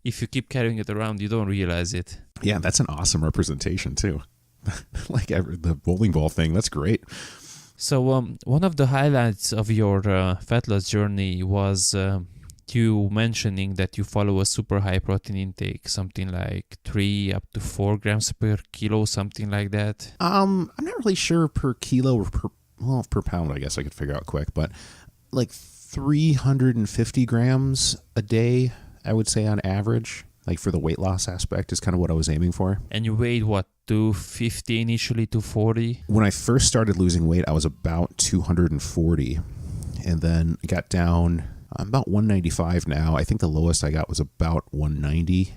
if you keep carrying it around, you don't realize it. Yeah, that's an awesome representation too. Like the bowling ball thing, that's great. So one of the highlights of your fat loss journey was you mentioning that you follow a super high protein intake, something like 3 up to 4 grams per kilo, something like that. I'm not really sure per kilo or per pound, I guess I could figure out quick, but like 350 grams a day, I would say on average, like for the weight loss aspect is kind of what I was aiming for. And you weighed what, 250 initially, 240? When I first started losing weight, I was about 240 and then got down. I'm about 195 now. I think the lowest I got was about 190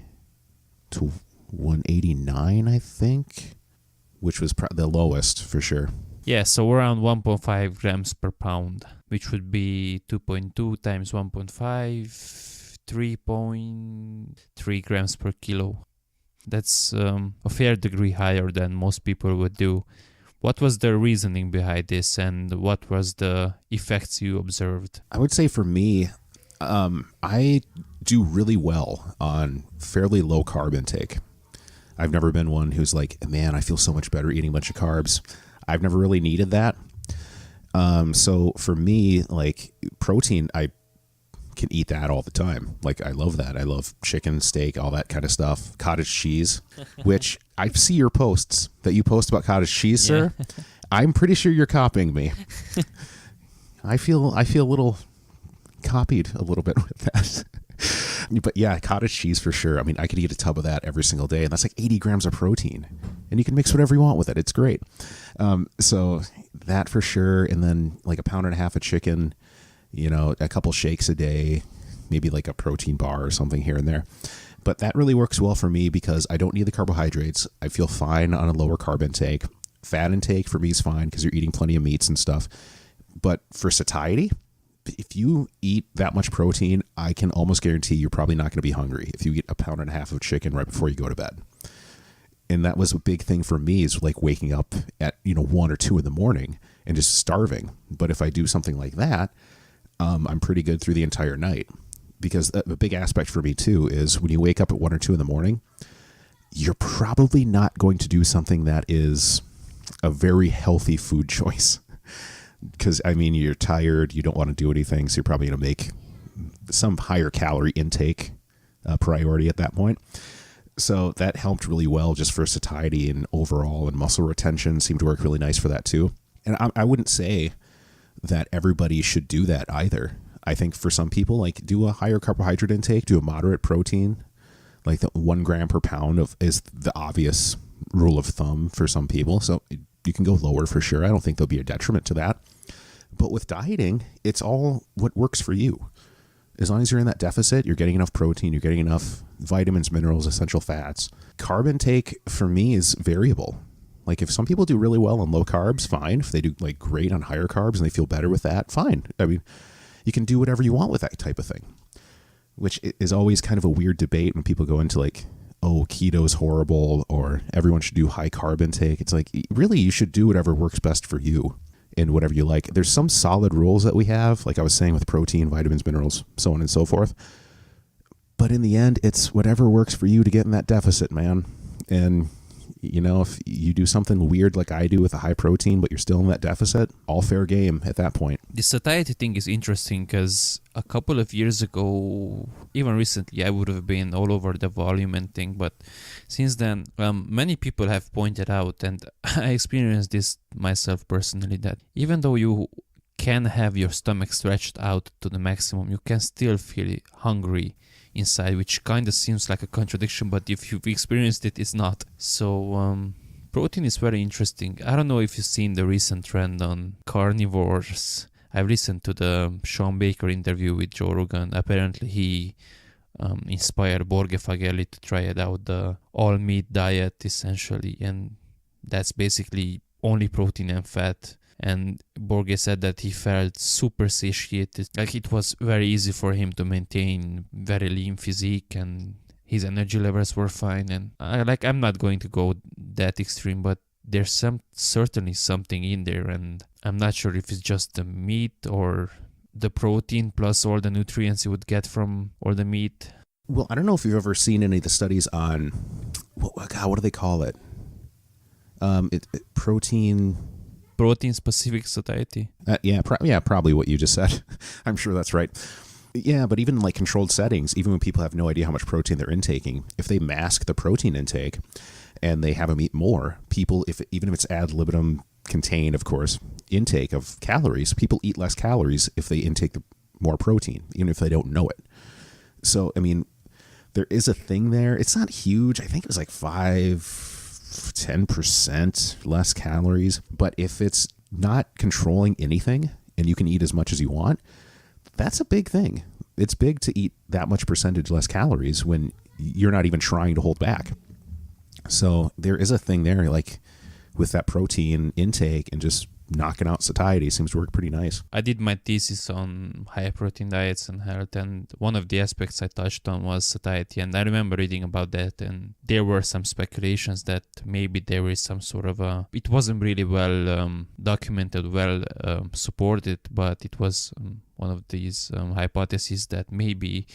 to 189, I think, which was the lowest for sure. Yeah, so around 1.5 grams per pound, which would be 2.2 times 1.5, 3.3 grams per kilo. That's a fair degree higher than most people would do. What was the reasoning behind this, and what was the effects you observed? I would say for me, I do really well on fairly low carb intake. I've never been one who's like, man, I feel so much better eating a bunch of carbs. I've never really needed that. So for me, like protein, I can eat that all the time. Like I love that. I love chicken, steak, all that kind of stuff. Cottage cheese, which I see your posts that you post about cottage cheese, sir. I'm pretty sure you're copying me. I feel a little copied a little bit with that. But yeah, cottage cheese for sure. I mean, I could eat a tub of that every single day, and that's like 80 grams of protein. And you can mix whatever you want with it. It's great. So that for sure. And then like 1.5 pounds of chicken, you know, a couple shakes a day, maybe like a protein bar or something here and there. But that really works well for me because I don't need the carbohydrates. I feel fine on a lower carb intake. Fat intake for me is fine because you're eating plenty of meats and stuff. But for satiety, if you eat that much protein, I can almost guarantee you're probably not going to be hungry if you eat 1.5 pounds of chicken right before you go to bed. And that was a big thing for me, is like waking up at 1 or 2 in the morning and just starving. But if I do something like that, I'm pretty good through the entire night. Because a big aspect for me too is when you wake up at 1 or 2 in the morning, you're probably not going to do something that is a very healthy food choice. Because, I mean, you're tired, you don't want to do anything, so you're probably going to make some higher calorie intake priority at that point. So that helped really well just for satiety and overall, and muscle retention seemed to work really nice for that too. And I wouldn't say that everybody should do that either. I think for some people, like, do a higher carbohydrate intake, do a moderate protein, like the 1 gram per pound is the obvious rule of thumb for some people. So you can go lower for sure. I don't think there'll be a detriment to that. But with dieting, it's all what works for you. As long as you're in that deficit, you're getting enough protein, you're getting enough vitamins, minerals, essential fats. Carb intake for me is variable. Like if some people do really well on low carbs, fine. If they do like great on higher carbs and they feel better with that, fine. I mean, you can do whatever you want with that type of thing, which is always kind of a weird debate when people go into like, oh, keto is horrible or everyone should do high carb intake. It's like, really, you should do whatever works best for you and whatever you like. There's some solid rules that we have, like I was saying with protein, vitamins, minerals, so on and so forth. But in the end, it's whatever works for you to get in that deficit, man. And if you do something weird like I do with a high protein, but you're still in that deficit, all fair game at that point. The satiety thing is interesting because a couple of years ago, even recently, I would have been all over the volume and thing. But since then, many people have pointed out, and I experienced this myself personally, that even though you can have your stomach stretched out to the maximum, you can still feel hungry inside, which kind of seems like a contradiction, but if you've experienced it, it's not. So protein is very interesting. I don't know if you've seen the recent trend on carnivores. I've listened to the Sean Baker interview with Joe Rogan. Apparently he inspired Borge Fagerli to try it out, the all meat diet essentially, and that's basically only protein and fat. And Borge said that he felt super satiated. Like it was very easy for him to maintain very lean physique and his energy levels were fine. And I'm not going to go that extreme, but there's certainly something in there. And I'm not sure if it's just the meat or the protein plus all the nutrients you would get from all the meat. Well, I don't know if you've ever seen any of the studies on, what do they call it? Protein-specific satiety. Yeah, probably what you just said. I'm sure that's right. Yeah, but even like controlled settings, even when people have no idea how much protein they're intaking, if they mask the protein intake and they have them eat more, people, even if it's ad libitum contained, of course, intake of calories, people eat less calories if they intake more protein, even if they don't know it. So, I mean, there is a thing there. It's not huge. I think it was like 10% less calories. But if it's not controlling anything and you can eat as much as you want, that's a big thing. It's big to eat that much percentage less calories when you're not even trying to hold back. So there is a thing there, like with that protein intake and just knocking out satiety seems to work pretty nice. I did my thesis on high protein diets and health, and one of the aspects I touched on was satiety, and I remember reading about that, and there were some speculations that maybe there is some sort of it wasn't really well documented, well supported, but it was one of these hypotheses that maybe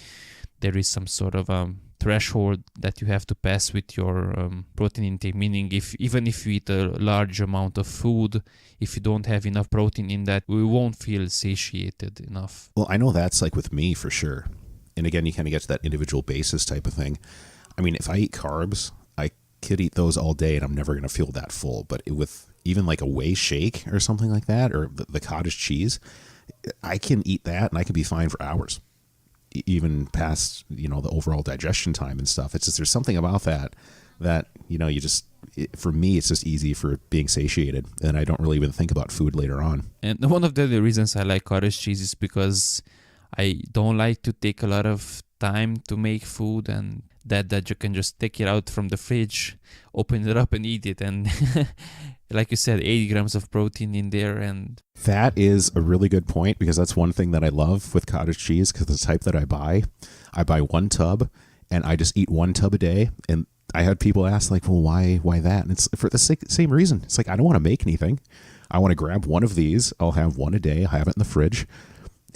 there is some sort of threshold that you have to pass with your protein intake, meaning even if you eat a large amount of food, if you don't have enough protein in that, we won't feel satiated enough. Well, I know that's like with me for sure. And again, you kind of get to that individual basis type of thing. I mean, if I eat carbs, I could eat those all day and I'm never going to feel that full. But with even like a whey shake or something like that, or the cottage cheese, I can eat that and I can be fine for hours, even past, the overall digestion time and stuff. It's just, there's something about that, for me, it's just easy for being satiated, and I don't really even think about food later on. And one of the reasons I like cottage cheese is because I don't like to take a lot of time to make food, and that you can just take it out from the fridge, open it up and eat it. And like you said, 80 grams of protein in there. And that is a really good point, because that's one thing that I love with cottage cheese, because the type that I buy one tub and I just eat one tub a day. And I had people ask like, well, why that? And it's for the same reason. It's like, I don't want to make anything. I want to grab one of these. I'll have one a day. I have it in the fridge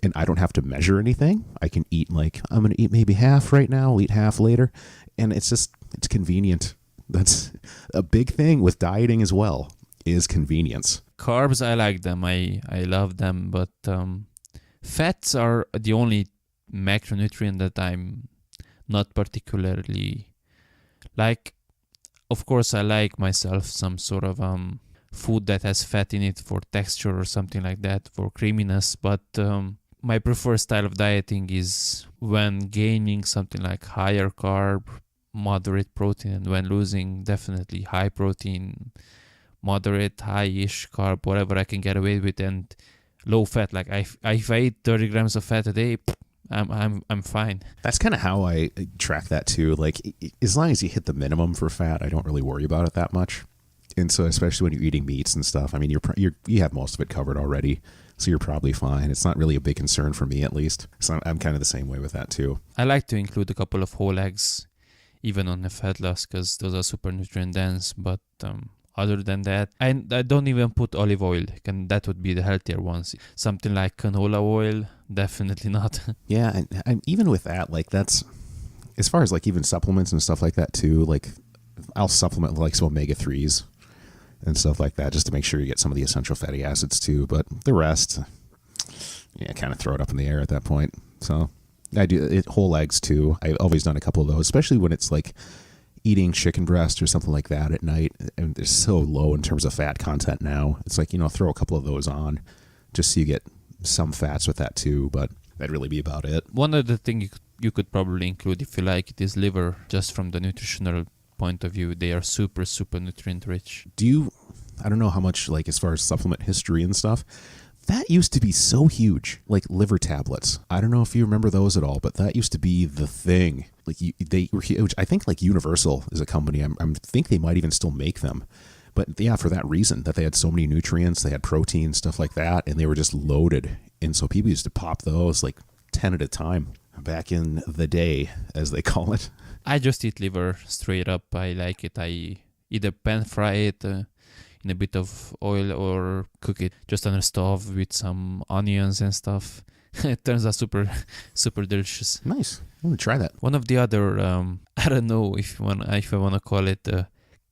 and I don't have to measure anything. I can eat I'm going to eat maybe half right now. I'll eat half later. And it's convenient. That's a big thing with dieting as well, is convenience. Carbs, I like them. I love them. But fats are the only macronutrient that I'm not particularly like. Of course, I like myself some sort of food that has fat in it for texture or something like that, for creaminess. But my preferred style of dieting is when gaining something like higher carb, moderate protein, and when losing, definitely high protein, moderate, high-ish carb, whatever I can get away with, and low fat. Like if I eat 30 grams of fat a day, I'm fine. That's kind of how I track that too. Like, as long as you hit the minimum for fat, I don't really worry about it that much. And so, especially when you're eating meats and stuff, I mean, you have most of it covered already, so you're probably fine. It's not really a big concern for me, at least. So I'm kind of the same way with that too. I like to include a couple of whole eggs, even on the fat loss, because those are super nutrient dense. But other than that, I don't even put olive oil, and that would be the healthier ones. Something like canola oil, definitely not. Yeah, and even with that, like, that's, as far as like even supplements and stuff like that too, like I'll supplement with like some omega-3s and stuff like that, just to make sure you get some of the essential fatty acids too. But the rest, kind of throw it up in the air at that point. So I do whole eggs too. I've always done a couple of those, especially when it's like eating chicken breast or something like that at night, and they're so low in terms of fat content now. It's like, throw a couple of those on just so you get some fats with that too, but that'd really be about it. One other thing you could probably include, if you like it, is liver. Just from the nutritional point of view, they are super, super nutrient rich. I don't know how much, like, as far as supplement history and stuff, that used to be so huge, like liver tablets. I don't know if you remember those at all, but that used to be the thing. Like, they were huge. I think like Universal is a company. I think they might even still make them. But yeah, for that reason, that they had so many nutrients, they had protein, stuff like that, and they were just loaded. And so people used to pop those like 10 at a time back in the day, as they call it. I just eat liver straight up. I like it. I either pan fry it in a bit of oil or cook it just on a stove with some onions and stuff. It turns out super, super delicious. Nice. I'm gonna try that. One of the other, I don't know if I want to call it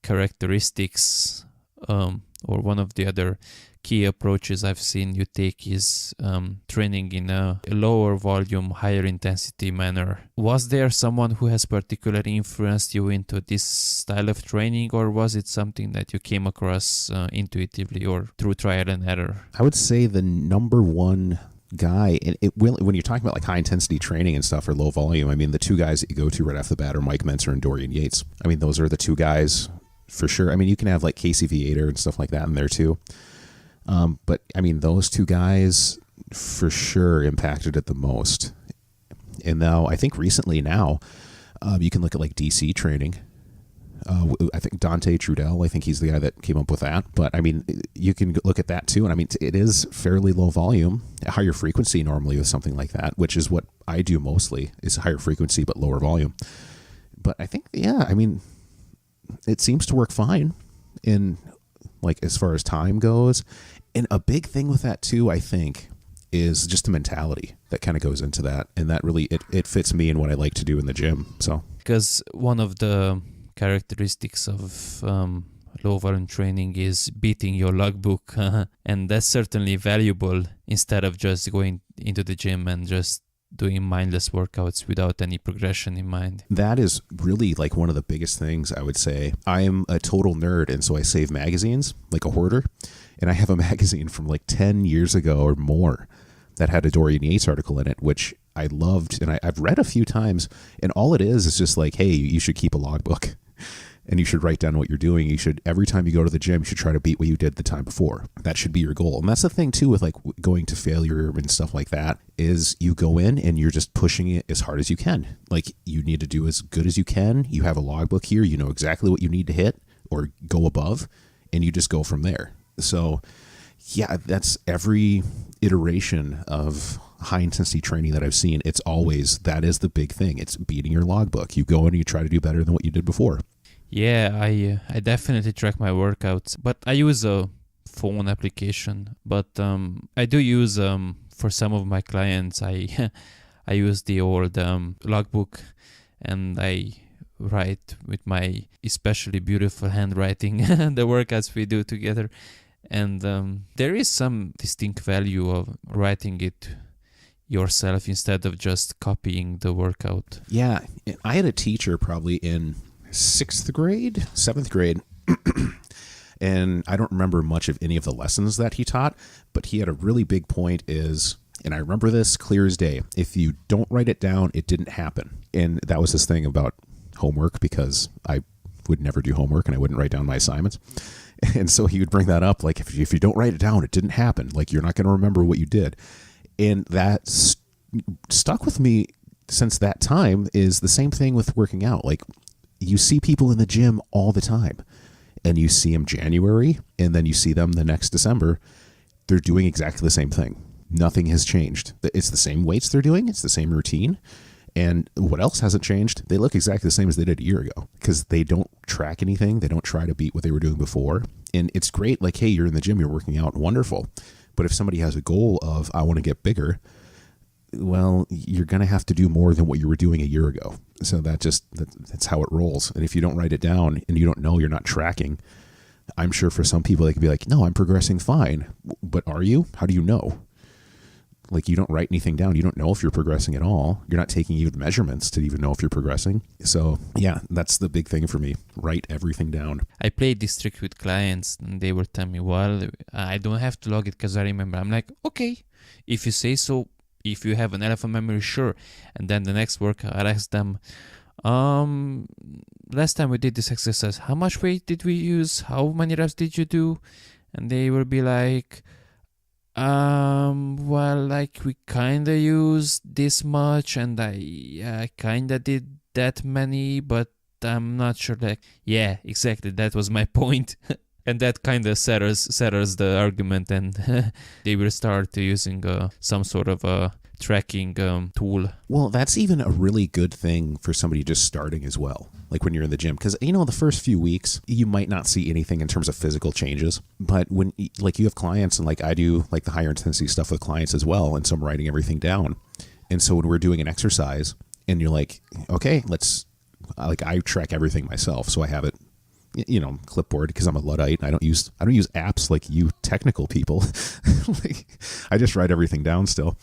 characteristics, or one of the other key approaches I've seen you take is training in a lower volume, higher intensity manner. Was there someone who has particularly influenced you into this style of training, or was it something that you came across intuitively or through trial and error? I would say the number one guy, and when you're talking about like high intensity training and stuff or low volume, I mean, the two guys that you go to right off the bat are Mike Mentzer and Dorian Yates. I mean, those are the two guys for sure. I mean, you can have like Casey Viator and stuff like that in there too. But I mean, those two guys for sure impacted it the most. And now I think recently now, you can look at like DC training. I think Dante Trudell, I think he's the guy that came up with that. But I mean, you can look at that too. And I mean, it is fairly low volume, higher frequency normally with something like that, which is what I do mostly, is higher frequency but lower volume. But I think, yeah, I mean, it seems to work fine in like as far as time goes. And a big thing with that too, I think, is just the mentality that kind of goes into that. And that really, it fits me in what I like to do in the gym. So, because one of the characteristics of low volume training is beating your logbook, and that's certainly valuable instead of just going into the gym and just doing mindless workouts without any progression in mind. That is really like one of the biggest things, I would say. I am a total nerd, and so I save magazines like a hoarder, and I have a magazine from like 10 years ago or more that had a Dorian Yates article in it, which I loved, and I've read a few times, and all it is just like, hey, you should keep a logbook. And you should write down what you're doing. You should, every time you go to the gym, you should try to beat what you did the time before. That should be your goal. And that's the thing too with like going to failure and stuff like that, is you go in and you're just pushing it as hard as you can. Like you need to do as good as you can. You have a logbook here. You know exactly what you need to hit or go above, and you just go from there. So yeah, that's every iteration of high intensity training that I've seen. It's always, that is the big thing. It's beating your logbook. You go in and you try to do better than what you did before. Yeah, I definitely track my workouts, but I use a phone application. But I do use for some of my clients, I I use the old logbook, and I write with my especially beautiful handwriting the workouts we do together. And there is some distinct value of writing it yourself instead of just copying the workout. Yeah, I had a teacher probably in 7th grade, and I don't remember much of any of the lessons that he taught, but he had a really big point is, and I remember this clear as day, if you don't write it down, it didn't happen. And that was his thing about homework, because I would never do homework and I wouldn't write down my assignments. And so he would bring that up, like, if you don't write it down, it didn't happen. Like, you're not going to remember what you did. And that stuck with me since that time. Is the same thing with working out. Like, you see people in the gym all the time, and you see them January, and then you see them the next December. They're doing exactly the same thing. Nothing has changed. It's the same weights they're doing. It's the same routine. And what else hasn't changed? They look exactly the same as they did a year ago, because they don't track anything. They don't try to beat what they were doing before. And it's great. Like, hey, you're in the gym, you're working out, wonderful. But if somebody has a goal of, I want to get bigger, well, you're going to have to do more than what you were doing a year ago. So that's how it rolls. And if you don't write it down and you don't know, you're not tracking, I'm sure for some people they could be like, no, I'm progressing fine. But are you? How do you know? Like, you don't write anything down. You don't know if you're progressing at all. You're not taking even measurements to even know if you're progressing. So yeah, that's the big thing for me. Write everything down. I played this trick with clients, and they were telling me, well, I don't have to log it because I remember. I'm like, okay, if you say so. If you have an elephant memory, sure. And then the next workout, I asked them, last time we did this exercise, how much weight did we use? How many reps did you do? And they will be like, well, like we kind of used this much, and I kind of did that many, but I'm not sure. Like, yeah, exactly. That was my point. And that kind of settles the argument, and they will start using some sort of a tracking tool. Well, that's even a really good thing for somebody just starting as well. Like when you're in the gym, because the first few weeks you might not see anything in terms of physical changes, but when like you have clients, and like I do like the higher intensity stuff with clients as well, and so I'm writing everything down. And so when we're doing an exercise, and you're like, okay, I track everything myself, so I have it clipboard because I'm a Luddite. I don't use apps like you technical people. Like, I just write everything down still.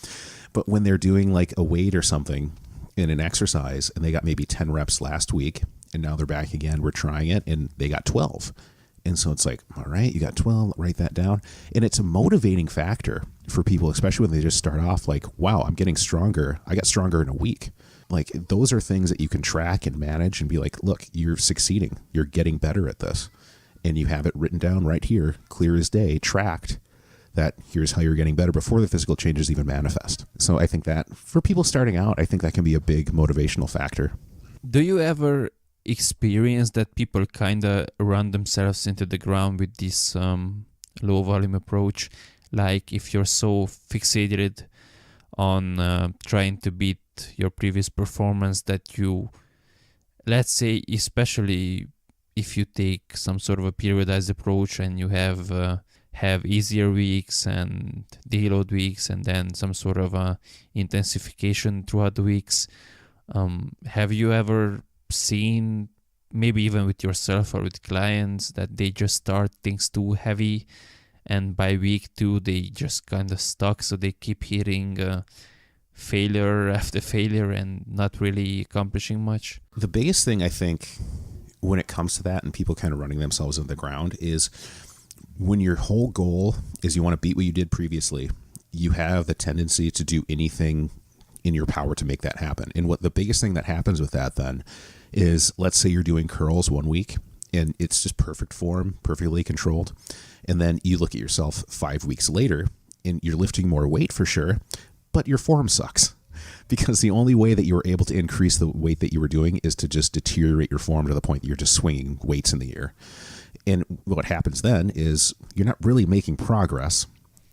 But when they're doing like a weight or something in an exercise and they got maybe 10 reps last week and now they're back again, we're trying it and they got 12. And so it's like, all right, you got 12, write that down. And it's a motivating factor for people, especially when they just start off like, wow, I'm getting stronger. I got stronger in a week. Like, those are things that you can track and manage and be like, look, you're succeeding. You're getting better at this. And you have it written down right here, clear as day, tracked, that here's how you're getting better before the physical changes even manifest. So I think that for people starting out, I think that can be a big motivational factor. Do you ever experience that people kind of run themselves into the ground with this low volume approach? Like, if you're so fixated on trying to beat your previous performance that you, let's say, especially if you take some sort of a periodized approach and you have easier weeks and deload weeks and then some sort of a intensification throughout the weeks, have you ever seen, maybe even with yourself or with clients, that they just start things too heavy and by week 2 they just kind of stuck, so they keep hitting failure after failure and not really accomplishing much? The biggest thing I think when it comes to that and people kind of running themselves into the ground is when your whole goal is you want to beat what you did previously, you have the tendency to do anything in your power to make that happen. And what the biggest thing that happens with that then is, let's say you're doing curls one week and it's just perfect form, perfectly controlled. And then you look at yourself 5 weeks later and you're lifting more weight for sure, but your form sucks because the only way that you were able to increase the weight that you were doing is to just deteriorate your form to the point that you're just swinging weights in the air. And what happens then is you're not really making progress.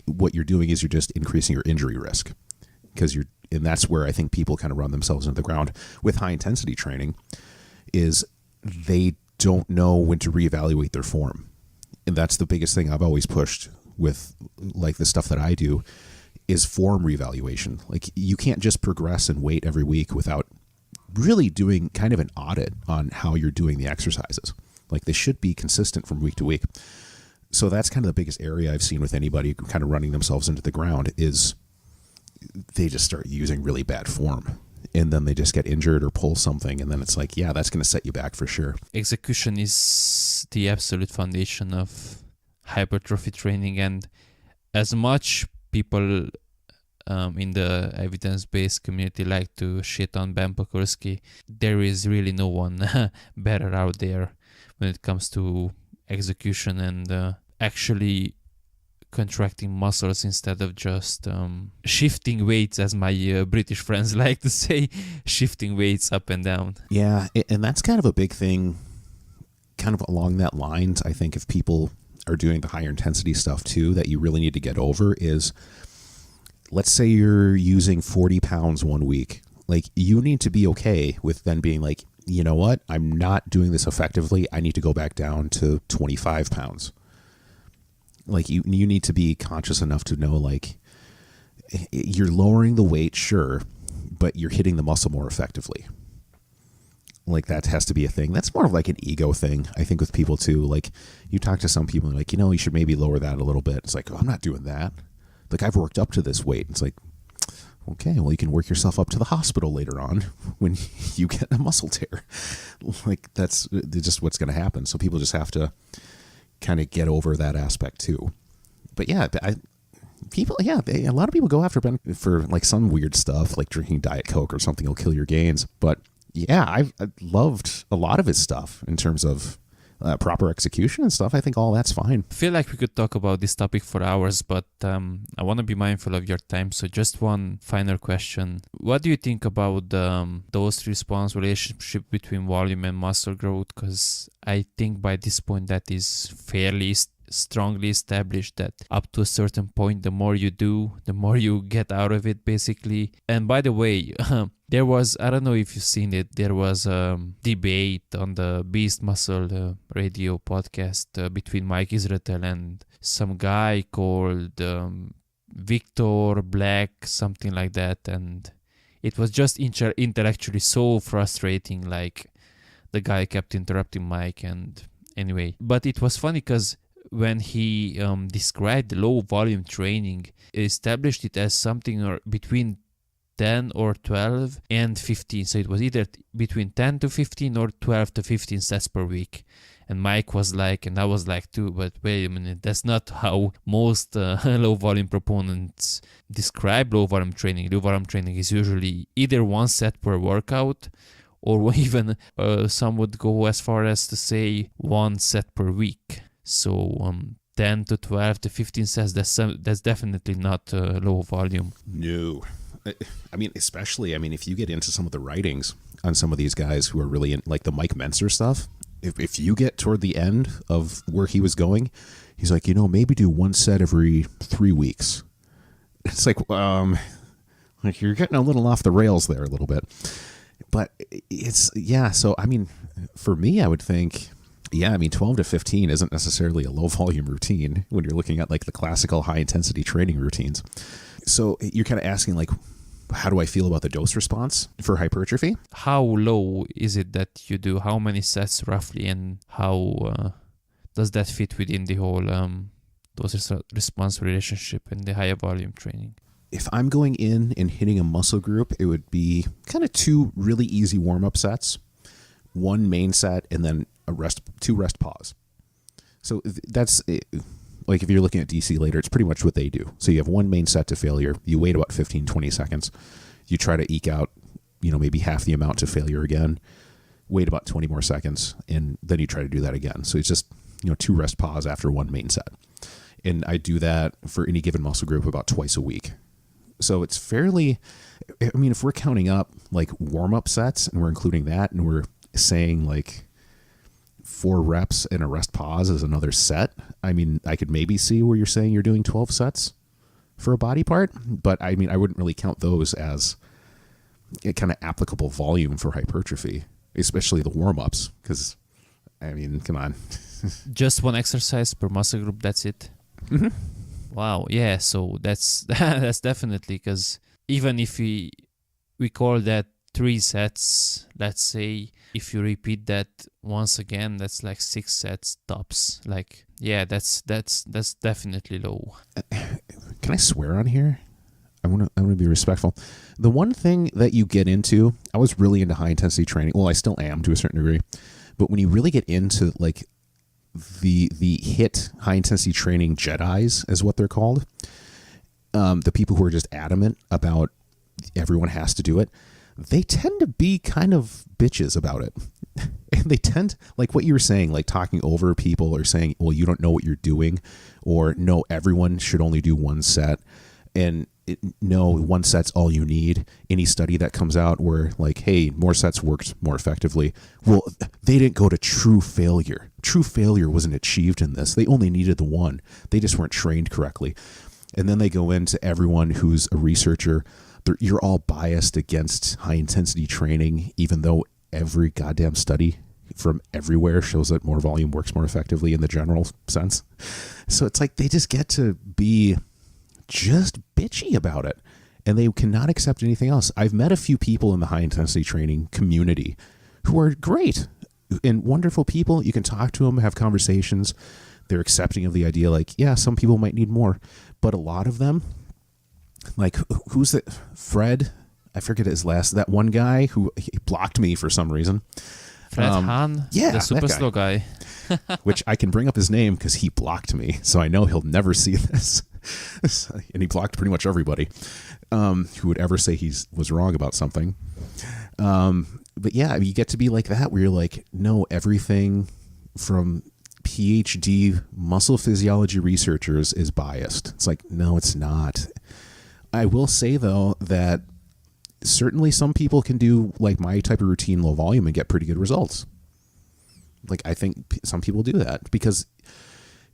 What you're doing is you're just increasing your injury risk and that's where I think people kind of run themselves into the ground with high intensity training, is they don't know when to reevaluate their form. And that's the biggest thing I've always pushed with like the stuff that I do is form reevaluation. Like, you can't just progress and weight every week without really doing kind of an audit on how you're doing the exercises. Like, they should be consistent from week to week. So that's kind of the biggest area I've seen with anybody kind of running themselves into the ground is they just start using really bad form. And then they just get injured or pull something. And then it's like, yeah, that's going to set you back for sure. Execution is the absolute foundation of hypertrophy training. And as much people in the evidence-based community like to shit on Ben Pokorski, there is really no one better out there when it comes to execution and actually contracting muscles instead of just shifting weights, as my British friends like to say, shifting weights up and down. Yeah, and that's kind of a big thing, kind of along that lines. I think if people are doing the higher intensity stuff too, that you really need to get over is, let's say you're using 40 pounds one week. Like, you need to be okay with then being like, you know what, I'm not doing this effectively. I need to go back down to 25 pounds. Like, you need to be conscious enough to know, like, you're lowering the weight, sure, but you're hitting the muscle more effectively. Like, that has to be a thing. That's more of like an ego thing, I think, with people too. Like, you talk to some people and like, you should maybe lower that a little bit. It's like, oh, I'm not doing that. Like, I've worked up to this weight. It's like, okay, well, you can work yourself up to the hospital later on when you get a muscle tear. Like, that's just what's going to happen. So people just have to kind of get over that aspect too. But yeah, a lot of people go after Ben for like some weird stuff, like drinking Diet Coke or something will kill your gains. But yeah, I've loved a lot of his stuff in terms of proper execution and stuff. I think all that's fine. I feel like we could talk about this topic for hours, but I want to be mindful of your time. So just one final question. What do you think about the dose-response relationship between volume and muscle growth? Because I think by this point that is fairly strongly established that up to a certain point, the more you do, the more you get out of it, basically. And by the way, there was, I don't know if you've seen it, there was a debate on the Beast Muscle radio podcast between Mike Israetel and some guy called Victor Black, something like that. And it was just intellectually so frustrating. Like, the guy kept interrupting Mike and anyway. But it was funny because when he described low volume training, he established it as something between 10 or 12 and 15. So it was either between 10 to 15 or 12 to 15 sets per week. And Mike was like, and I was like too, but wait a minute, that's not how most low volume proponents describe low volume training. Low volume training is usually either one set per workout, or even some would go as far as to say one set per week. So 10 to 12 to 15 sets, that's definitely not low volume. No. I mean, especially, if you get into some of the writings on some of these guys who are really in, like the Mike Menser stuff, if you get toward the end of where he was going, he's like, maybe do one set every 3 weeks. It's like you're getting a little off the rails there a little bit. But it's, so, for me, I would think, 12 to 15 isn't necessarily a low volume routine when you're looking at like the classical high intensity training routines. So you're kind of asking like, how do I feel about the dose response for hypertrophy? How low is it that you do? How many sets roughly, and how does that fit within the whole dose response relationship in the higher volume training? If I'm going in and hitting a muscle group, it would be kind of 2 really easy warm-up sets, 1 main set, and then 2 rest pause. So that's it. Like if you're looking at DC later, it's pretty much what they do. So you have 1 main set to failure. You wait about 15, 20 seconds. You try to eke out, maybe half the amount to failure again. Wait about 20 more seconds, and then you try to do that again. So it's just, 2 rest pause after 1 main set. And I do that for any given muscle group about twice a week. So it's fairly, if we're counting up like warm-up sets and we're including that, and we're saying like 4 reps and a rest pause is another set, I could maybe see where you're saying you're doing 12 sets for a body part, but I wouldn't really count those as a kind of applicable volume for hypertrophy, especially the warm-ups, because, come on. Just 1 exercise per muscle group, that's it? Mm-hmm. Wow, yeah, so that's definitely, because even if we call that 3 sets, let's say, if you repeat that once again, that's like 6 sets tops. Like, yeah, that's definitely low. Can I swear on here? I want to be respectful. The one thing that you get into, I was really into high intensity training. Well, I still am to a certain degree, but when you really get into like the HIIT high intensity training Jedis, is what they're called, the people who are just adamant about everyone has to do it, they tend to be kind of bitches about it. And they tend, like what you were saying, like talking over people or saying, well, you don't know what you're doing, or no, everyone should only do 1 set. And no, 1 set's all you need. Any study that comes out where like, hey, more sets worked more effectively. Well, they didn't go to true failure. True failure wasn't achieved in this. They only needed the 1. They just weren't trained correctly. And then they go into everyone who's a researcher. You're all biased against high intensity training, even though every goddamn study from everywhere shows that more volume works more effectively in the general sense. So it's like they just get to be just bitchy about it, and they cannot accept anything else. I've met a few people in the high intensity training community who are great and wonderful people. You can talk to them, have conversations. They're accepting of the idea, like, yeah, some people might need more, but a lot of them, like, who's that? Fred, I forget his last, that one guy who he blocked me for some reason. Fred Hahn, yeah, the super slow guy. Which I can bring up his name because he blocked me, so I know he'll never see this. And he blocked pretty much everybody who would ever say he was wrong about something. But yeah, you get to be like that, where you're like, no, everything from PhD muscle physiology researchers is biased. It's like, no, it's not. I will say, though, that certainly some people can do like my type of routine, low volume, and get pretty good results. Like, I think some people do that because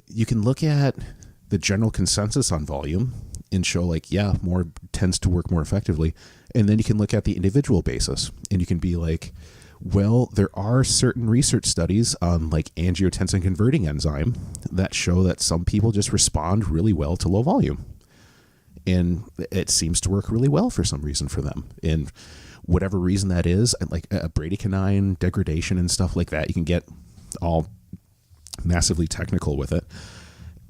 you can look at the general consensus on volume and show like, yeah, more tends to work more effectively. And then you can look at the individual basis and you can be like, well, there are certain research studies on like angiotensin converting enzyme that show that some people just respond really well to low volume. And it seems to work really well for some reason for them. And whatever reason that is, like a bradykinin degradation and stuff like that, you can get all massively technical with it.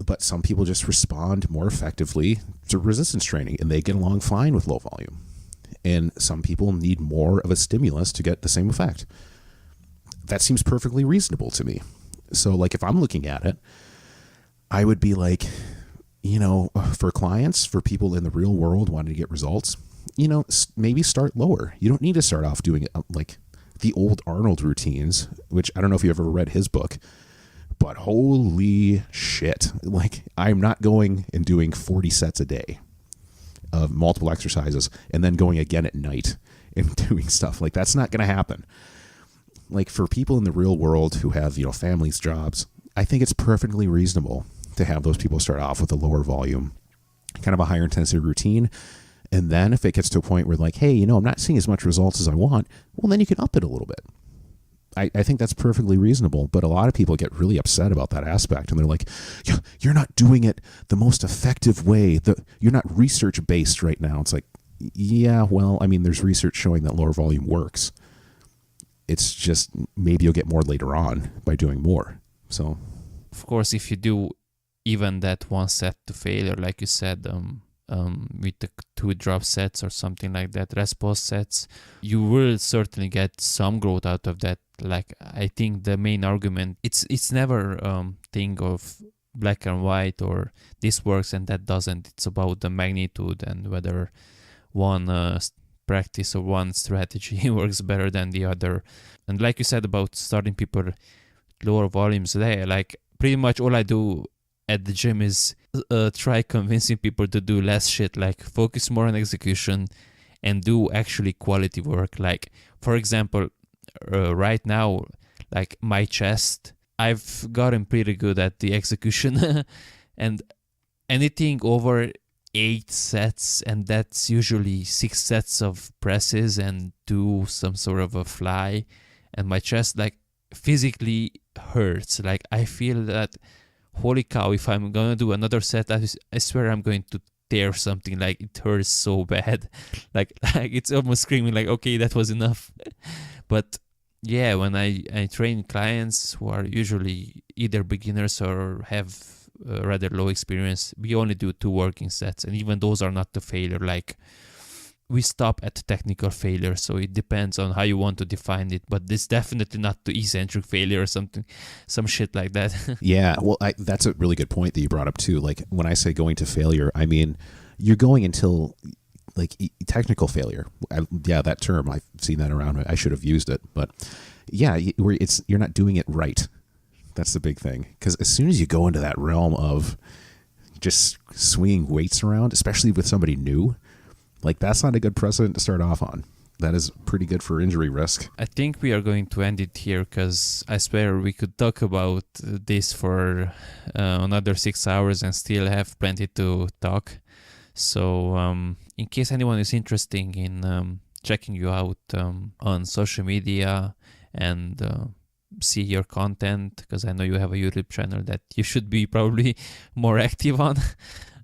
But some people just respond more effectively to resistance training, and they get along fine with low volume. And some people need more of a stimulus to get the same effect. That seems perfectly reasonable to me. So like if I'm looking at it, I would be like, for clients, for people in the real world wanting to get results, maybe start lower. You don't need to start off doing like the old Arnold routines, which I don't know if you ever read his book, but holy shit. Like I'm not going and doing 40 sets a day of multiple exercises and then going again at night and doing stuff like that's not going to happen. Like for people in the real world who have, families, jobs, I think it's perfectly reasonable to have those people start off with a lower volume, kind of a higher intensity routine. And then if it gets to a point where like, hey, I'm not seeing as much results as I want, well, then you can up it a little bit. I think that's perfectly reasonable, but a lot of people get really upset about that aspect. And they're like, you're not doing it the most effective way. You're not research-based right now. It's like, yeah, well, I mean, there's research showing that lower volume works. It's just maybe you'll get more later on by doing more. So, of course, if you do even that one set to failure, like you said, with the 2 drop sets or something like that, rest pause sets, you will certainly get some growth out of that. Like I think the main argument, it's never thing of black and white or this works and that doesn't. It's about the magnitude and whether one practice or one strategy works better than the other. And like you said about starting people lower volumes there, like pretty much all I do at the gym is try convincing people to do less shit, like focus more on execution and do actually quality work. Like for example, right now, like my chest, I've gotten pretty good at the execution and anything over 8 sets, and that's usually 6 sets of presses and do some sort of a fly, and my chest like physically hurts. Like I feel that, holy cow, if I'm gonna do another set, I swear I'm going to tear something. Like it hurts so bad. like it's almost screaming like, okay, that was enough. But yeah, when I train clients who are usually either beginners or have rather low experience, we only do 2 working sets, and even those are not the failure. Like we stop at technical failure, so it depends on how you want to define it, but this definitely not the eccentric failure or something, some shit like that. Yeah, well, that's a really good point that you brought up too. Like when I say going to failure, I mean you're going until like technical failure. Yeah, that term, I've seen that around. I should have used it, but yeah, you're not doing it right. That's the big thing, because as soon as you go into that realm of just swinging weights around, especially with somebody new, like that's not a good precedent to start off on. That is pretty good for injury risk. I think we are going to end it here, because I swear we could talk about this for another 6 hours and still have plenty to talk. So in case anyone is interested in checking you out on social media and see your content, because I know you have a YouTube channel that you should be probably more active on,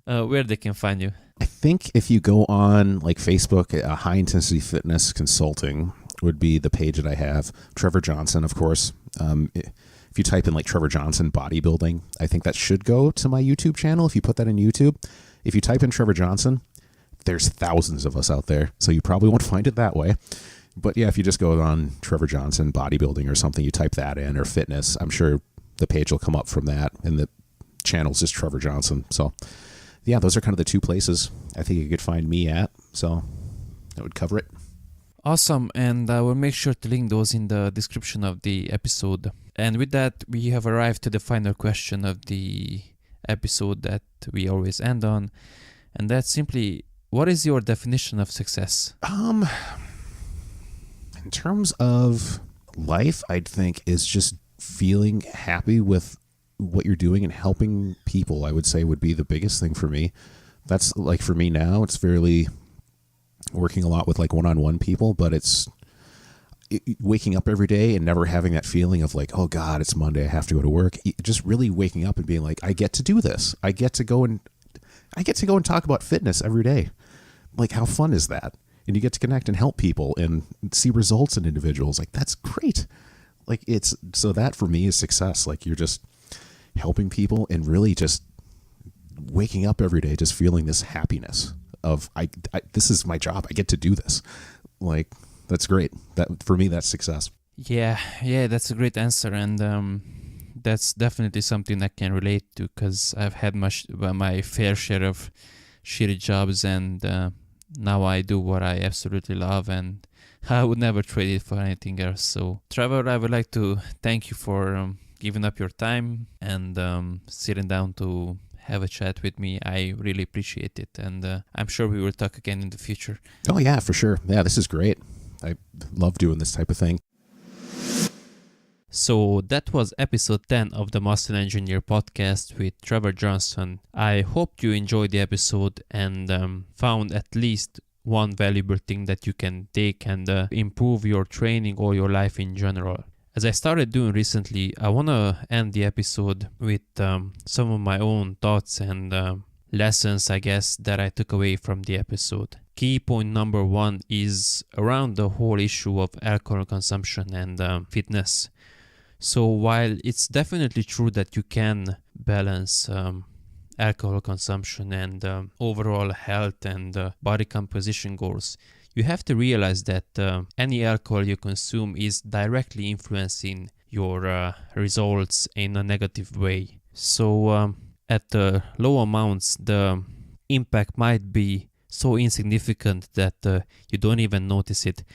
where they can find you. I think if you go on like Facebook, High Intensity Fitness Consulting would be the page that I have. Trevor Johnson, of course. If you type in like Trevor Johnson bodybuilding, I think that should go to my YouTube channel. If you put that in YouTube, if you type in Trevor Johnson, there's thousands of us out there, so you probably won't find it that way. But yeah, if you just go on Trevor Johnson bodybuilding or something, you type that in, or fitness, I'm sure the page will come up from that, and the channel's just Trevor Johnson. So yeah, those are kind of the 2 places I think you could find me at. So that would cover it. Awesome, and I will make sure to link those in the description of the episode. And with that, we have arrived to the final question of the episode that we always end on, and that's simply, what is your definition of success? In terms of life, I'd think is just feeling happy with what you're doing and helping people, I would say would be the biggest thing for me. That's like for me now, it's fairly working a lot with like one-on-one people, but it's waking up every day and never having that feeling of like, oh God, it's Monday, I have to go to work. Just really waking up and being like, I get to do this. I get to go and talk about fitness every day. Like, how fun is that? And you get to connect and help people and see results in individuals. Like, that's great. Like, so that for me is success. Like, you're just helping people and really just waking up every day just feeling this happiness of I this is my job. I get to do this. Like, that's great. That for me, that's success. Yeah, that's a great answer, and that's definitely something I can relate to, because I've had my fair share of shitty jobs, and now I do what I absolutely love, and I would never trade it for anything else. So, Trevor, I would like to thank you for giving up your time and sitting down to have a chat with me. I really appreciate it, and I'm sure we will talk again in the future. Oh yeah, for sure. Yeah, this is great. I love doing this type of thing. So that was episode 10 of the Muscle Engineer podcast with Trevor Johnson. I hope you enjoyed the episode and found at least one valuable thing that you can take and improve your training or your life in general. As I started doing recently, I want to end the episode with some of my own thoughts and lessons, I guess, that I took away from the episode. Key point number 1 is around the whole issue of alcohol consumption and fitness. So while it's definitely true that you can balance alcohol consumption and overall health and body composition goals, you have to realize that any alcohol you consume is directly influencing your results in a negative way. So at low amounts, the impact might be so insignificant that you don't even notice it.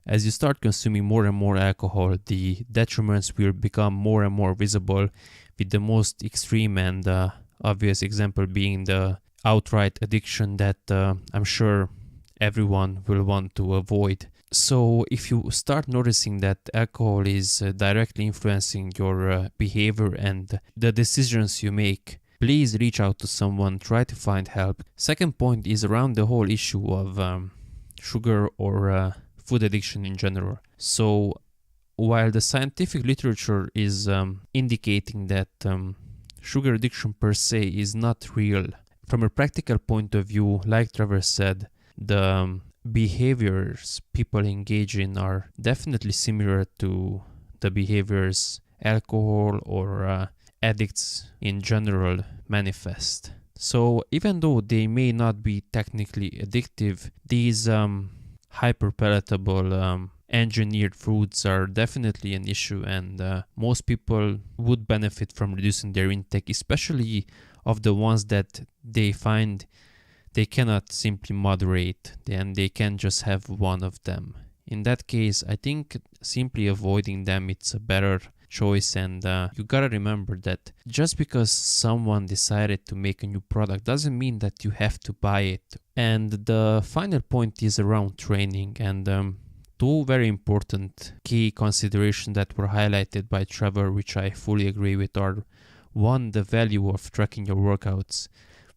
As you start consuming more and more alcohol, the detriments will become more and more visible, with the most extreme and obvious example being the outright addiction that I'm sure everyone will want to avoid. So if you start noticing that alcohol is directly influencing your behavior and the decisions you make, please reach out to someone, try to find help. Second point is around the whole issue of sugar or food addiction in general. So while the scientific literature is indicating that sugar addiction per se is not real, from a practical point of view, like Trevor said, the behaviors people engage in are definitely similar to the behaviors alcohol or addicts in general manifest. So even though they may not be technically addictive, these hyperpalatable engineered foods are definitely an issue, and most people would benefit from reducing their intake, especially of the ones that they find they cannot simply moderate, and they can just have one of them. In that case, I think simply avoiding them, it's a better choice, and you gotta remember that just because someone decided to make a new product doesn't mean that you have to buy it. And the final point is around training, and two very important key considerations that were highlighted by Trevor, which I fully agree with, are one, the value of tracking your workouts,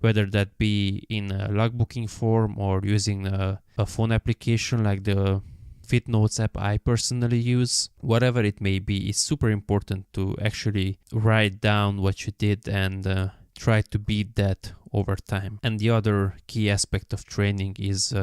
whether that be in a logbooking form or using a phone application like the FitNotes app I personally use. Whatever it may be, it's super important to actually write down what you did and try to beat that over time. And the other key aspect of training is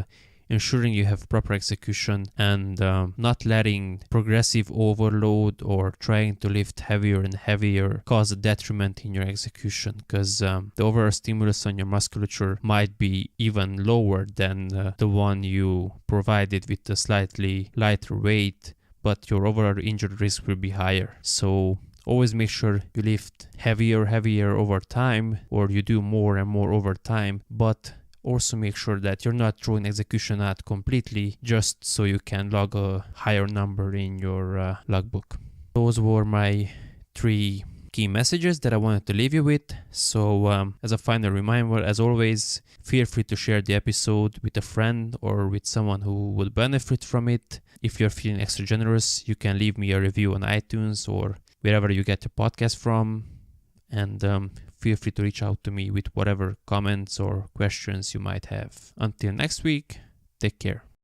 ensuring you have proper execution and not letting progressive overload or trying to lift heavier and heavier cause a detriment in your execution, because the overall stimulus on your musculature might be even lower than the one you provided with a slightly lighter weight, but your overall injury risk will be higher. So always make sure you lift heavier over time, or you do more and more over time, but also make sure that you're not throwing execution out completely just so you can log a higher number in your logbook. Those were my 3 key messages that I wanted to leave you with. So as a final reminder, as always, feel free to share the episode with a friend or with someone who would benefit from it. If you're feeling extra generous, you can leave me a review on iTunes or wherever you get your podcast from. And feel free to reach out to me with whatever comments or questions you might have. Until next week, take care.